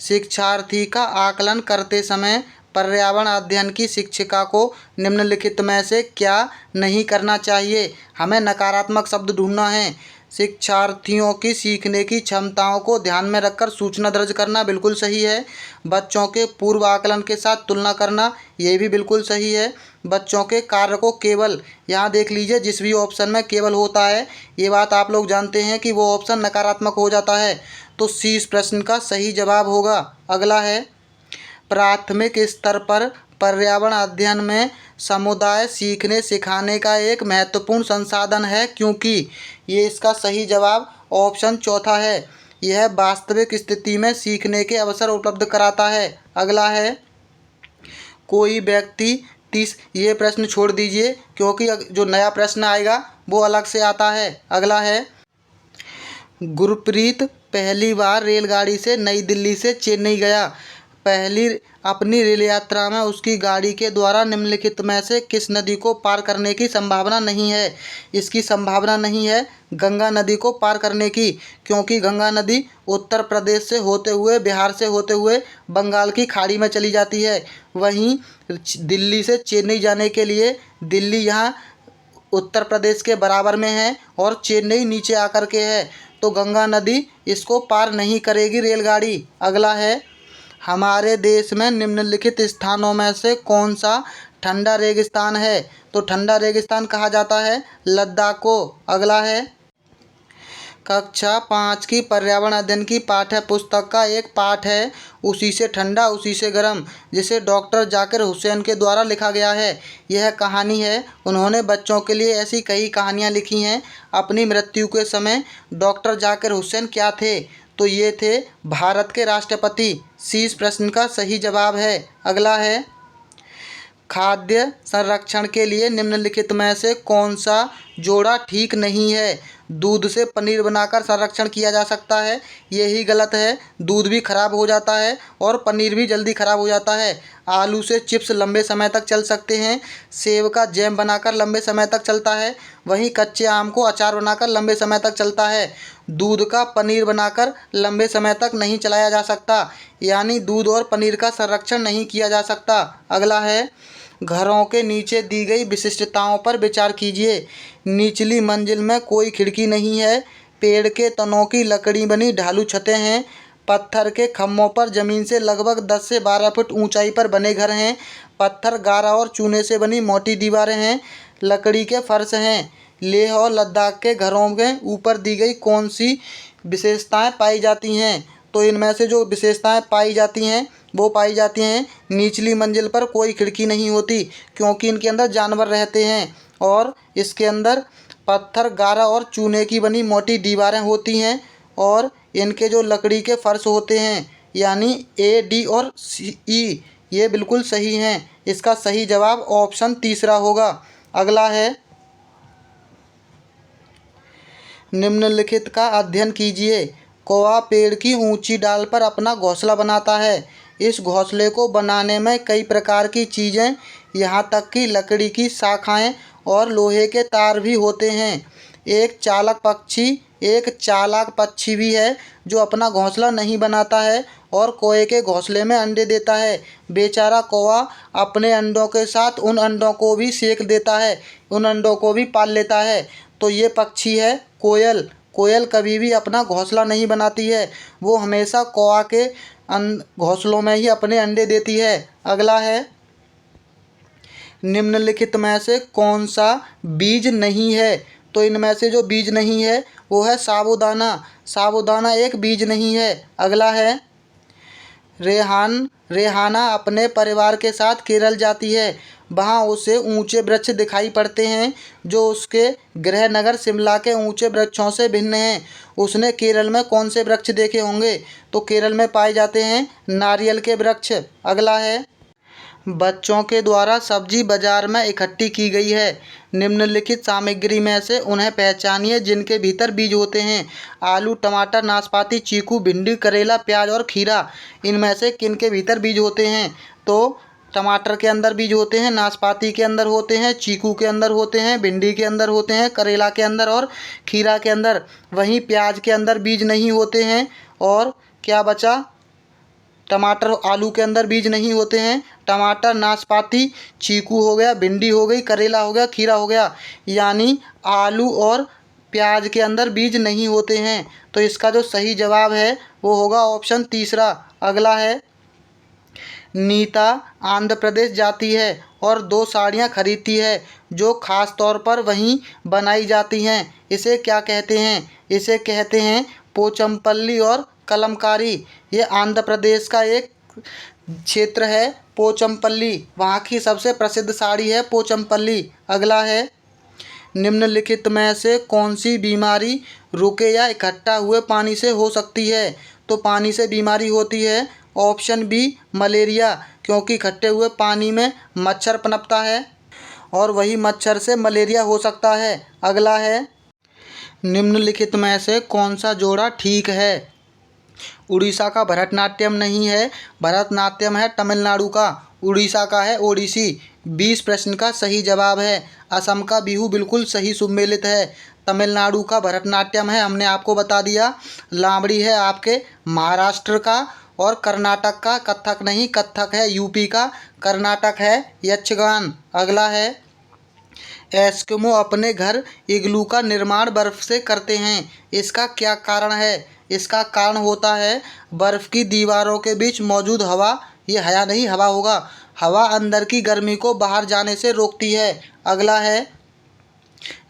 शिक्षार्थी का आकलन करते समय पर्यावरण अध्ययन की शिक्षिका को निम्नलिखित में से क्या नहीं करना चाहिए? हमें नकारात्मक शब्द ढूंढना है। शिक्षार्थियों की सीखने की क्षमताओं को ध्यान में रखकर सूचना दर्ज करना, बिल्कुल सही है। बच्चों के पूर्व आकलन के साथ तुलना करना, ये भी बिल्कुल सही है। बच्चों के कार्य को केवल, यहाँ देख लीजिए जिस भी ऑप्शन में केवल होता है, ये बात आप लोग जानते हैं कि वो ऑप्शन नकारात्मक हो जाता है। तो सी इस प्रश्न का सही जवाब होगा। अगला है, प्राथमिक स्तर पर पर्यावरण अध्ययन में समुदाय सीखने सिखाने का एक महत्वपूर्ण संसाधन है, क्योंकि ये इसका सही जवाब ऑप्शन चौथा है। यह वास्तविक स्थिति में सीखने के अवसर उपलब्ध कराता है। अगला है, कोई व्यक्ति ये प्रश्न छोड़ दीजिए क्योंकि जो नया प्रश्न आएगा वो अलग से आता है। अगला है, गुरप्रीत पहली बार रेलगाड़ी से नई दिल्ली से चेन्नई गया। पहली अपनी रेल यात्रा में उसकी गाड़ी के द्वारा निम्नलिखित में से किस नदी को पार करने की संभावना नहीं है? इसकी संभावना नहीं है गंगा नदी को पार करने की, क्योंकि गंगा नदी उत्तर प्रदेश से होते हुए, बिहार से होते हुए बंगाल की खाड़ी में चली जाती है। वहीं दिल्ली से चेन्नई जाने के लिए, दिल्ली यहाँ उत्तर प्रदेश के बराबर में है और चेन्नई नीचे आकर के है, तो गंगा नदी इसको पार नहीं करेगी रेलगाड़ी। अगला है, हमारे देश में निम्नलिखित स्थानों में से कौन सा ठंडा रेगिस्तान है? तो ठंडा रेगिस्तान कहा जाता है लद्दाख को। अगला है, कक्षा 5 की पर्यावरण अध्ययन की पाठ्य पुस्तक का एक पाठ है उसी से ठंडा उसी से गर्म, जिसे डॉक्टर जाकिर हुसैन के द्वारा लिखा गया है। यह कहानी है, उन्होंने बच्चों के लिए ऐसी कई कहानियाँ लिखी हैं। अपनी मृत्यु के समय डॉक्टर जाकिर हुसैन क्या थे? तो ये थे भारत के राष्ट्रपति। सी इस प्रश्न का सही जवाब है। अगला है, खाद्य संरक्षण के लिए निम्नलिखित में से कौन सा जोड़ा ठीक नहीं है? दूध से पनीर बनाकर संरक्षण किया जा सकता है, यही गलत है। दूध भी खराब हो जाता है और पनीर भी जल्दी खराब हो जाता है। आलू से चिप्स लंबे समय तक चल सकते हैं, सेब का जैम बनाकर लंबे समय तक चलता है, वहीं कच्चे आम को अचार बनाकर लंबे समय तक चलता है। दूध का पनीर बनाकर लंबे समय तक नहीं चलाया जा सकता, यानी दूध और पनीर का संरक्षण नहीं किया जा सकता। अगला है, घरों के नीचे दी गई विशिष्टताओं पर विचार कीजिए। निचली मंजिल में कोई खिड़की नहीं है, पेड़ के तनों की लकड़ी बनी ढालू छतें हैं, पत्थर के खम्भों पर ज़मीन से लगभग 10 से 12 फुट ऊंचाई पर बने घर हैं, पत्थर, गारा और चूने से बनी मोटी दीवारें हैं, लकड़ी के फर्श हैं। लेह और लद्दाख के घरों के ऊपर दी गई कौन सी विशेषताएं पाई जाती हैं? तो इनमें से जो विशेषताएं पाई जाती हैं वो पाई जाती हैं, निचली मंजिल पर कोई खिड़की नहीं होती क्योंकि इनके अंदर जानवर रहते हैं, और इसके अंदर पत्थर, गारा और चूने की बनी मोटी दीवारें होती हैं, और इनके जो लकड़ी के फर्श होते हैं, यानी ए, डी और ई, ये बिल्कुल सही हैं। इसका सही जवाब ऑप्शन तीसरा होगा। अगला है, निम्नलिखित का अध्ययन कीजिए। कौवा पेड़ की ऊंची डाल पर अपना घोंसला बनाता है। इस घोंसले को बनाने में कई प्रकार की चीज़ें, यहाँ तक कि लकड़ी की शाखाएं और लोहे के तार भी होते हैं। एक चालाक पक्षी भी है जो अपना घोंसला नहीं बनाता है और कौवे के घोंसले में अंडे देता है। बेचारा कौवा अपने अंडों के साथ उन अंडों को भी सेक देता है, उन अंडों को भी पाल लेता है। तो ये पक्षी है कोयल। कोयल कभी भी अपना घोंसला नहीं बनाती है, वो हमेशा कौवा के घोंसलों में ही अपने अंडे देती है। अगला है, निम्नलिखित में से कौन सा बीज नहीं है? तो इनमें से जो बीज नहीं है वो है साबूदाना। साबूदाना एक बीज नहीं है। अगला है, रेहाना अपने परिवार के साथ केरल जाती है। वहाँ उसे ऊंचे वृक्ष दिखाई पड़ते हैं जो उसके गृह नगर शिमला के ऊंचे वृक्षों से भिन्न हैं। उसने केरल में कौन से वृक्ष देखे होंगे? तो केरल में पाए जाते हैं नारियल के वृक्ष। अगला है, बच्चों के द्वारा सब्जी बाजार में इकट्ठी की गई है। निम्नलिखित सामग्री में से उन्हें पहचानिए जिनके भीतर बीज होते हैं। आलू, टमाटर, नाशपाती, चीकू, भिंडी, करेला, प्याज और खीरा। इनमें से किन के भीतर बीज होते हैं? तो टमाटर के अंदर बीज होते हैं, नाशपाती के अंदर होते हैं, चीकू के अंदर होते हैं, भिंडी के अंदर होते हैं, करेला के अंदर और खीरा के अंदर। वहीं प्याज के अंदर बीज नहीं होते हैं। और क्या बचा? टमाटर, आलू के अंदर बीज नहीं होते हैं। टमाटर, नाशपाती, चीकू हो गया, भिंडी हो गई, करेला हो गया, खीरा हो गया। यानी आलू और प्याज के अंदर बीज नहीं होते हैं। तो इसका जो सही जवाब है वो होगा ऑप्शन तीसरा। अगला है, नीता आंध्र प्रदेश जाती है और 2 साड़ियाँ खरीदती है जो ख़ास तौर पर वहीं बनाई जाती हैं। इसे क्या कहते हैं? इसे कहते हैं पोचमपल्ली और कलमकारी। ये आंध्र प्रदेश का एक क्षेत्र है पोचमपल्ली, वहाँ की सबसे प्रसिद्ध साड़ी है पोचमपल्ली। अगला है, निम्नलिखित में से कौन सी बीमारी रुके या इकट्ठा हुए पानी से हो सकती है? तो पानी से बीमारी होती है ऑप्शन बी मलेरिया, क्योंकि इकट्ठे हुए पानी में मच्छर पनपता है और वही मच्छर से मलेरिया हो सकता है। अगला है, निम्नलिखित में से कौन सा जोड़ा ठीक है? उड़ीसा का भरतनाट्यम नहीं है, भरतनाट्यम है तमिलनाडु का। उड़ीसा का है ओडिसी। 20 प्रश्न का सही जवाब है। असम का बिहू बिल्कुल सही सुमेलित है। तमिलनाडु का भरतनाट्यम है, हमने आपको बता दिया। लावणी है आपके महाराष्ट्र का। और कर्नाटक का कथक नहीं, कथक है यूपी का, कर्नाटक है यक्षगान। अगला है, एस्किमो अपने घर इग्लू का निर्माण बर्फ से करते हैं। इसका क्या कारण है? इसका कारण होता है बर्फ़ की दीवारों के बीच मौजूद हवा। ये हया नहीं, हवा होगा। हवा अंदर की गर्मी को बाहर जाने से रोकती है। अगला है,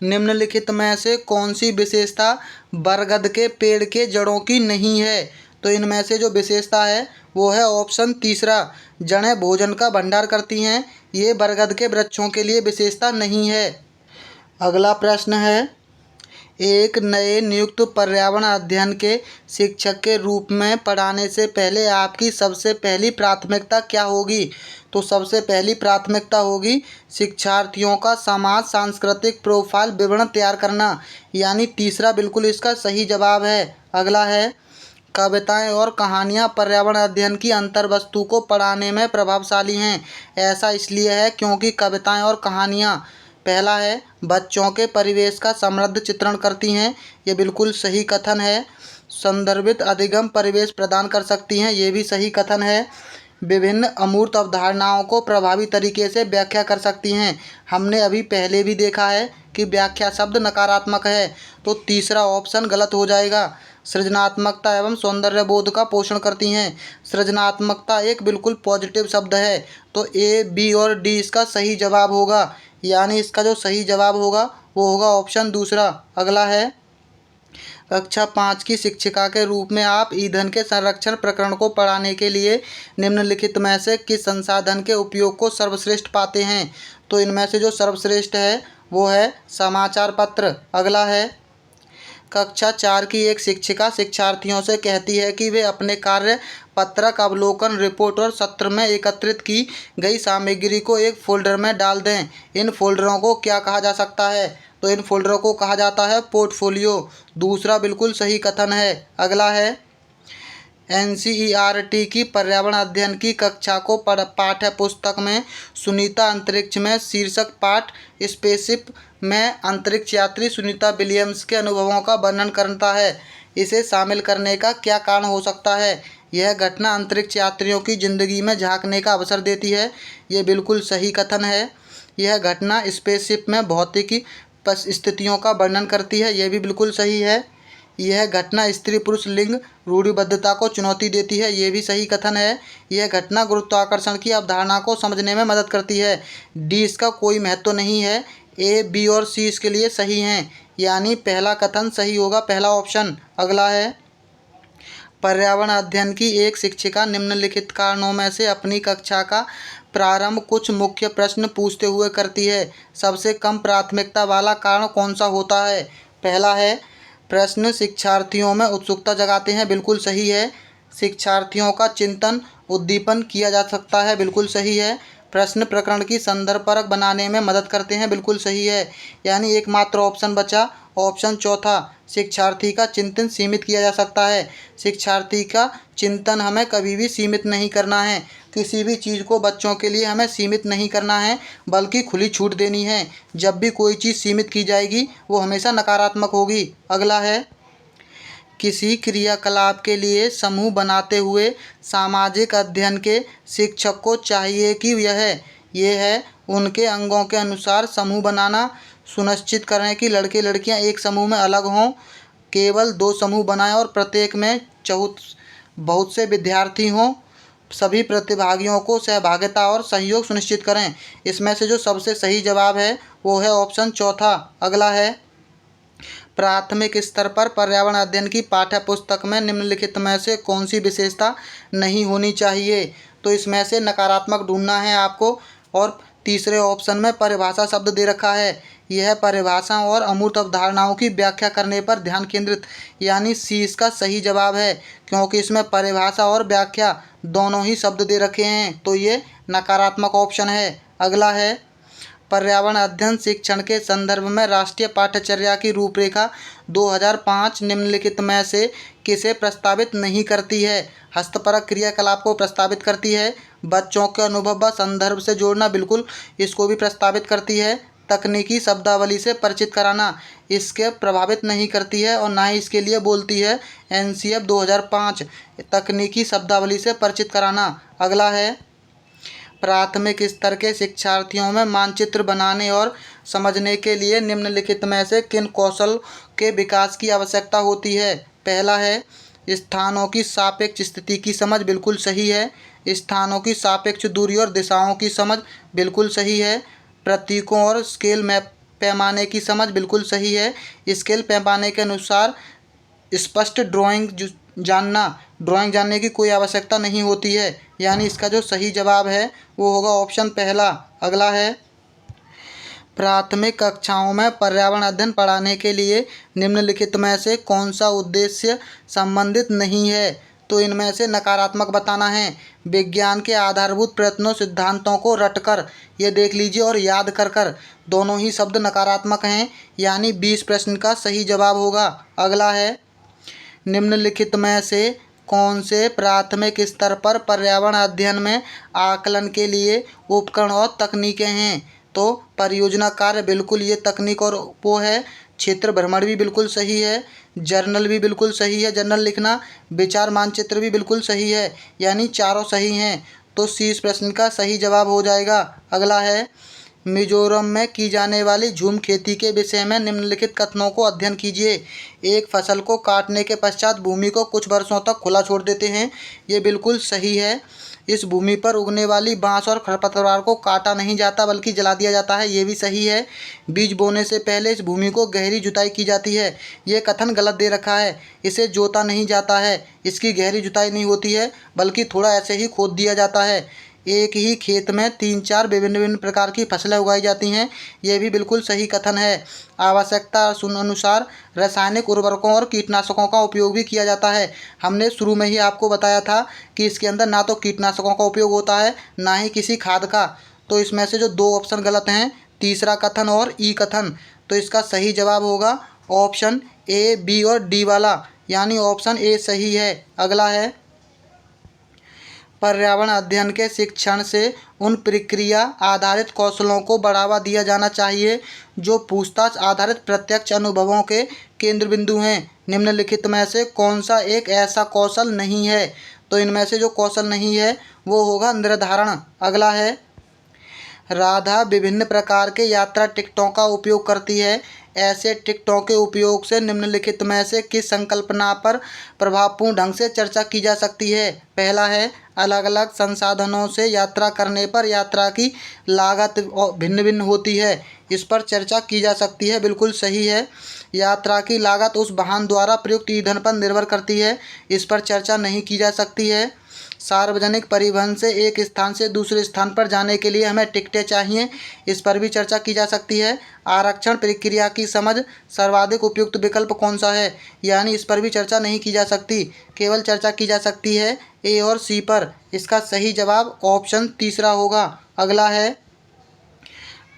निम्नलिखित में से कौन सी विशेषता बरगद के पेड़ के जड़ों की नहीं है? तो इनमें से जो विशेषता है वो है ऑप्शन तीसरा, जड़ें भोजन का भंडार करती हैं। ये बरगद के वृक्षों के लिए विशेषता नहीं है। अगला प्रश्न है, एक नए नियुक्त पर्यावरण अध्ययन के शिक्षक के रूप में पढ़ाने से पहले आपकी सबसे पहली प्राथमिकता क्या होगी? तो सबसे पहली प्राथमिकता होगी शिक्षार्थियों का समाज सांस्कृतिक प्रोफाइल विवरण तैयार करना। यानी तीसरा बिल्कुल इसका सही जवाब है। अगला है, कविताएं और कहानियाँ पर्यावरण अध्ययन की अंतर्वस्तु को पढ़ाने में प्रभावशाली हैं। ऐसा इसलिए है क्योंकि कविताएं और कहानियाँ, पहला है, बच्चों के परिवेश का समृद्ध चित्रण करती हैं। ये बिल्कुल सही कथन है। संदर्भित अधिगम परिवेश प्रदान कर सकती हैं। ये भी सही कथन है। विभिन्न अमूर्त अवधारणाओं को प्रभावी तरीके से व्याख्या कर सकती हैं। हमने अभी पहले भी देखा है कि व्याख्या शब्द नकारात्मक है, तो तीसरा ऑप्शन गलत हो जाएगा। सृजनात्मकता एवं सौंदर्य बोध का पोषण करती हैं। सृजनात्मकता एक बिल्कुल पॉजिटिव शब्द है, तो ए, बी और डी इसका सही जवाब होगा। यानी इसका जो सही जवाब होगा वो होगा ऑप्शन दूसरा। अगला है, कक्षा 5 की शिक्षिका के रूप में आप ईंधन के संरक्षण प्रकरण को पढ़ाने के लिए निम्नलिखित में से किस संसाधन के उपयोग को सर्वश्रेष्ठ पाते हैं? तो इनमें से जो सर्वश्रेष्ठ है वो है समाचार पत्र। अगला है, कक्षा 4 की एक शिक्षिका शिक्षार्थियों से कहती है कि वे अपने कार्य पत्रक, अवलोकन, रिपोर्ट और सत्र में एकत्रित की गई सामग्री को एक फ़ोल्डर में डाल दें। इन फ़ोल्डरों को क्या कहा जा सकता है? तो इन फोल्डरों को कहा जाता है पोर्टफोलियो। दूसरा बिल्कुल सही कथन है। अगला है एनसीईआरटी की पर्यावरण अध्ययन की कक्षा को पाठ्य पुस्तक में सुनीता अंतरिक्ष में शीर्षक पाठ स्पेसशिप में अंतरिक्ष यात्री सुनीता विलियम्स के अनुभवों का वर्णन करता है। इसे शामिल करने का क्या कारण हो सकता है? यह घटना अंतरिक्ष यात्रियों की ज़िंदगी में झांकने का अवसर देती है। ये बिल्कुल सही कथन है। यह घटना स्पेसशिप में भौतिकी स्थितियों का वर्णन करती है। यह भी बिल्कुल सही है। यह घटना स्त्री पुरुष लिंग रूढ़िबद्धता को चुनौती देती है। ये भी सही कथन है। यह घटना गुरुत्वाकर्षण की अवधारणा को समझने में मदद करती है। डी इसका कोई महत्व नहीं है। ए, बी और सी इसके लिए सही हैं, यानी पहला कथन सही होगा, पहला ऑप्शन। अगला है पर्यावरण अध्ययन की एक शिक्षिका निम्नलिखित कारणों में से अपनी कक्षा का प्रारंभ कुछ मुख्य प्रश्न पूछते हुए करती है। सबसे कम प्राथमिकता वाला कारण कौन सा होता है? पहला है प्रश्न शिक्षार्थियों में उत्सुकता जगाते हैं। बिल्कुल सही है। शिक्षार्थियों का चिंतन उद्दीपन किया जा सकता है। बिल्कुल सही है। प्रश्न प्रकरण की संदर्भपरक बनाने में मदद करते हैं। बिल्कुल सही है। यानी एकमात्र ऑप्शन बचा, ऑप्शन चौथा। शिक्षार्थी का चिंतन सीमित किया जा सकता है। शिक्षार्थी का चिंतन हमें कभी भी सीमित नहीं करना है। किसी भी चीज़ को बच्चों के लिए हमें सीमित नहीं करना है, बल्कि खुली छूट देनी है। जब भी कोई चीज़ सीमित की जाएगी वो हमेशा नकारात्मक होगी। अगला है किसी क्रियाकलाप के लिए समूह बनाते हुए सामाजिक अध्ययन के शिक्षक को चाहिए कि यह उनके अंगों के अनुसार समूह बनाना सुनिश्चित करें कि लड़के लड़कियां एक समूह में अलग हों, केवल 2 समूह बनाएं और प्रत्येक में बहुत से विद्यार्थी हों। सभी प्रतिभागियों को सहभागिता और सहयोग सुनिश्चित करें। इसमें से जो सबसे सही जवाब है वो है ऑप्शन चौथा। अगला है प्राथमिक स्तर पर पर्यावरण अध्ययन की पाठ्य पुस्तक में निम्नलिखित में से कौन सी विशेषता नहीं होनी चाहिए? तो इसमें से नकारात्मक ढूंढना है आपको। और तीसरे ऑप्शन में परिभाषा शब्द दे रखा है। यह परिभाषा और अमूर्त अवधारणाओं की व्याख्या करने पर ध्यान केंद्रित, यानी सी इसका सही जवाब है, क्योंकि इसमें परिभाषा और व्याख्या दोनों ही शब्द दे रखे हैं। तो ये नकारात्मक ऑप्शन है। अगला है पर्यावरण अध्ययन शिक्षण के संदर्भ में राष्ट्रीय पाठ्यचर्या की रूपरेखा 2005 निम्नलिखित में से किसे प्रस्तावित नहीं करती है? हस्तपरक क्रियाकलाप को प्रस्तावित करती है। बच्चों के अनुभव व संदर्भ से जोड़ना, बिल्कुल इसको भी प्रस्तावित करती है। तकनीकी शब्दावली से परिचित कराना, इसके प्रभावित नहीं करती है और ना ही इसके लिए बोलती है। एनसीएफ 2005 तकनीकी शब्दावली से परिचित कराना। अगला है प्राथमिक स्तर के शिक्षार्थियों में मानचित्र बनाने और समझने के लिए निम्नलिखित में से किन कौशल के विकास की आवश्यकता होती है? पहला है स्थानों की सापेक्ष स्थिति की समझ। बिल्कुल सही है। स्थानों की सापेक्ष दूरी और दिशाओं की समझ। बिल्कुल सही है। प्रतीकों और स्केल मैप पैमाने की समझ। बिल्कुल सही है। स्केल पैमाने के अनुसार स्पष्ट ड्राइंग जानने की कोई आवश्यकता नहीं होती है, यानी इसका जो सही जवाब है वो होगा ऑप्शन पहला। अगला है प्राथमिक कक्षाओं में पर्यावरण अध्ययन पढ़ाने के लिए निम्नलिखित में से कौन सा उद्देश्य संबंधित नहीं है? तो इनमें से नकारात्मक बताना है। विज्ञान के आधारभूत प्रयत्नों सिद्धांतों को रटकर, ये देख लीजिए, और याद कर दोनों ही शब्द नकारात्मक हैं, यानी 20 प्रश्न का सही जवाब होगा। अगला है निम्नलिखित में से कौन से प्राथमिक स्तर पर पर्यावरण अध्ययन में आकलन के लिए उपकरण और तकनीकें हैं? तो परियोजना कार्य, बिल्कुल ये तकनीक और वो है। क्षेत्र भ्रमण भी बिल्कुल सही है। जर्नल भी बिल्कुल सही है, जर्नल लिखना। विचार मानचित्र भी बिल्कुल सही है, यानी चारों सही हैं। तो सी इस प्रश्न का सही जवाब हो जाएगा। अगला है मिजोरम में की जाने वाली झूम खेती के विषय में निम्नलिखित कथनों को अध्ययन कीजिए। एक फसल को काटने के पश्चात भूमि को कुछ वर्षों तक खुला छोड़ देते हैं। ये बिल्कुल सही है। इस भूमि पर उगने वाली बांस और खरपतवार को काटा नहीं जाता बल्कि जला दिया जाता है। ये भी सही है। बीज बोने से पहले इस भूमि को गहरी जुताई की जाती है। ये कथन गलत दे रखा है। इसे जोता नहीं जाता है, इसकी गहरी जुताई नहीं होती है, बल्कि थोड़ा ऐसे ही खोद दिया जाता है। एक ही खेत में 3-4 विभिन्न प्रकार की फसलें उगाई जाती हैं। यह भी बिल्कुल सही कथन है। आवश्यकता अनुसार रासायनिक उर्वरकों और कीटनाशकों का उपयोग भी किया जाता है। हमने शुरू में ही आपको बताया था कि इसके अंदर ना तो कीटनाशकों का उपयोग होता है, ना ही किसी खाद का। तो इसमें से जो 2 ऑप्शन गलत हैं, तीसरा कथन और ई कथन, तो इसका सही जवाब होगा ऑप्शन ए, बी और डी वाला, यानी ऑप्शन ए सही है। अगला है, पर्यावरण अध्ययन के शिक्षण से उन प्रक्रिया आधारित कौशलों को बढ़ावा दिया जाना चाहिए जो पूछताछ आधारित प्रत्यक्ष अनुभवों के केंद्र बिंदु हैं। निम्नलिखित में से कौन सा एक ऐसा कौशल नहीं है? तो इनमें से जो कौशल नहीं है वो होगा निर्धारण। अगला है, राधा विभिन्न प्रकार के यात्रा टिकटों का उपयोग करती है। ऐसे टिकटों के उपयोग से निम्नलिखित में से किस संकल्पना पर प्रभावपूर्ण ढंग से चर्चा की जा सकती है? पहला है, अलग अलग संसाधनों से यात्रा करने पर यात्रा की लागत भिन्न भिन्न होती है। इस पर चर्चा की जा सकती है, बिल्कुल सही है। यात्रा की लागत उस वाहन द्वारा प्रयुक्त ईंधन पर निर्भर करती है, इस पर चर्चा नहीं की जा सकती है। सार्वजनिक परिवहन से एक स्थान से दूसरे स्थान पर जाने के लिए हमें टिकटें चाहिए, इस पर भी चर्चा की जा सकती है। आरक्षण प्रक्रिया की समझ, सर्वाधिक उपयुक्त विकल्प कौन सा है, यानी इस पर भी चर्चा नहीं की जा सकती, केवल चर्चा की जा सकती है ए और सी पर। इसका सही जवाब ऑप्शन तीसरा होगा। अगला है,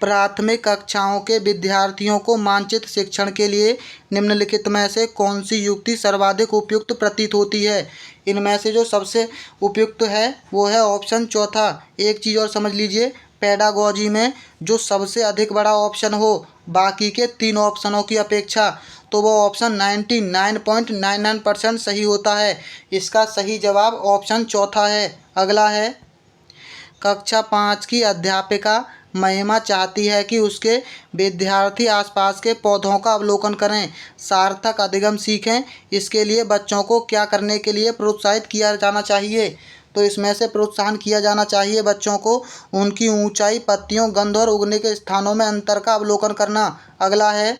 प्राथमिक कक्षाओं के विद्यार्थियों को मानचित्र शिक्षण के लिए निम्नलिखित में से कौन सी युक्ति सर्वाधिक उपयुक्त प्रतीत होती है? इनमें से जो सबसे उपयुक्त है वो है ऑप्शन चौथा। एक चीज़ और समझ लीजिए, पेडागोजी में जो सबसे अधिक बड़ा ऑप्शन हो बाकी के 3 ऑप्शनों की अपेक्षा, तो वो ऑप्शन 99.99% सही होता है। इसका सही जवाब ऑप्शन चौथा है। अगला है, कक्षा 5 की अध्यापिका महिमा चाहती है कि उसके विद्यार्थी आसपास के पौधों का अवलोकन करें, सार्थक अधिगम सीखें। इसके लिए बच्चों को क्या करने के लिए प्रोत्साहित किया जाना चाहिए? तो इसमें से प्रोत्साहन किया जाना चाहिए बच्चों को उनकी ऊंचाई, पत्तियों, गंध और उगने के स्थानों में अंतर का अवलोकन करना। अगला है,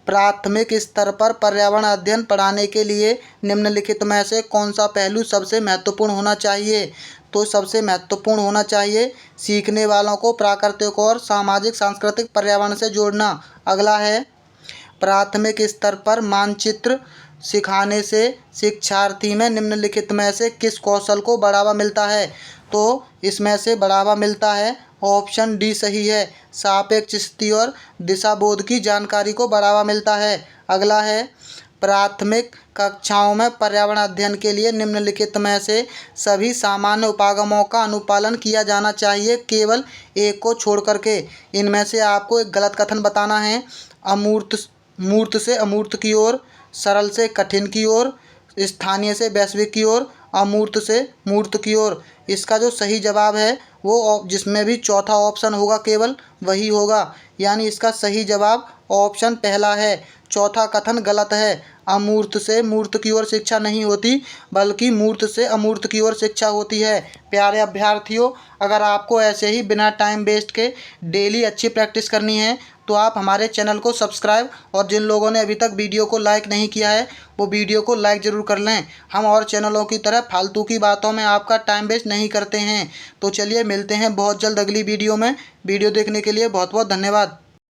प्राथमिक स्तर पर पर्यावरण अध्ययन पढ़ाने के लिए निम्नलिखित में से कौन सा पहलू सबसे महत्वपूर्ण होना चाहिए? तो सबसे महत्वपूर्ण होना चाहिए सीखने वालों को प्राकृतिक और सामाजिक सांस्कृतिक पर्यावरण से जोड़ना। अगला है, प्राथमिक स्तर पर मानचित्र सिखाने से शिक्षार्थी में निम्नलिखित में से किस कौशल को बढ़ावा मिलता है? तो इसमें से बढ़ावा मिलता है ऑप्शन डी सही है, सापेक्ष स्थिति और दिशाबोध की जानकारी को बढ़ावा मिलता है। अगला है, प्राथमिक कक्षाओं में पर्यावरण अध्ययन के लिए निम्नलिखित में से सभी सामान्य उपागमों का अनुपालन किया जाना चाहिए, केवल एक को छोड़ करके। इनमें से आपको एक गलत कथन बताना है। मूर्त से अमूर्त की ओर, सरल से कठिन की ओर, स्थानीय से वैश्विक की ओर, अमूर्त से मूर्त की ओर। इसका जो सही जवाब है वो जिसमें भी चौथा ऑप्शन होगा केवल वही होगा, यानी इसका सही जवाब ऑप्शन पहला है। चौथा कथन गलत है। अमूर्त से मूर्त की ओर शिक्षा नहीं होती, बल्कि मूर्त से अमूर्त की ओर शिक्षा होती है। प्यारे अभ्यर्थियों, अगर आपको ऐसे ही बिना टाइम वेस्ट के डेली अच्छी प्रैक्टिस करनी है तो आप हमारे चैनल को सब्सक्राइब, और जिन लोगों ने अभी तक वीडियो को लाइक नहीं किया है वो वीडियो को लाइक ज़रूर कर लें। हम और चैनलों की तरह फालतू की बातों में आपका टाइम वेस्ट नहीं करते हैं। तो चलिए मिलते हैं बहुत जल्द अगली वीडियो में। वीडियो देखने के लिए बहुत बहुत धन्यवाद।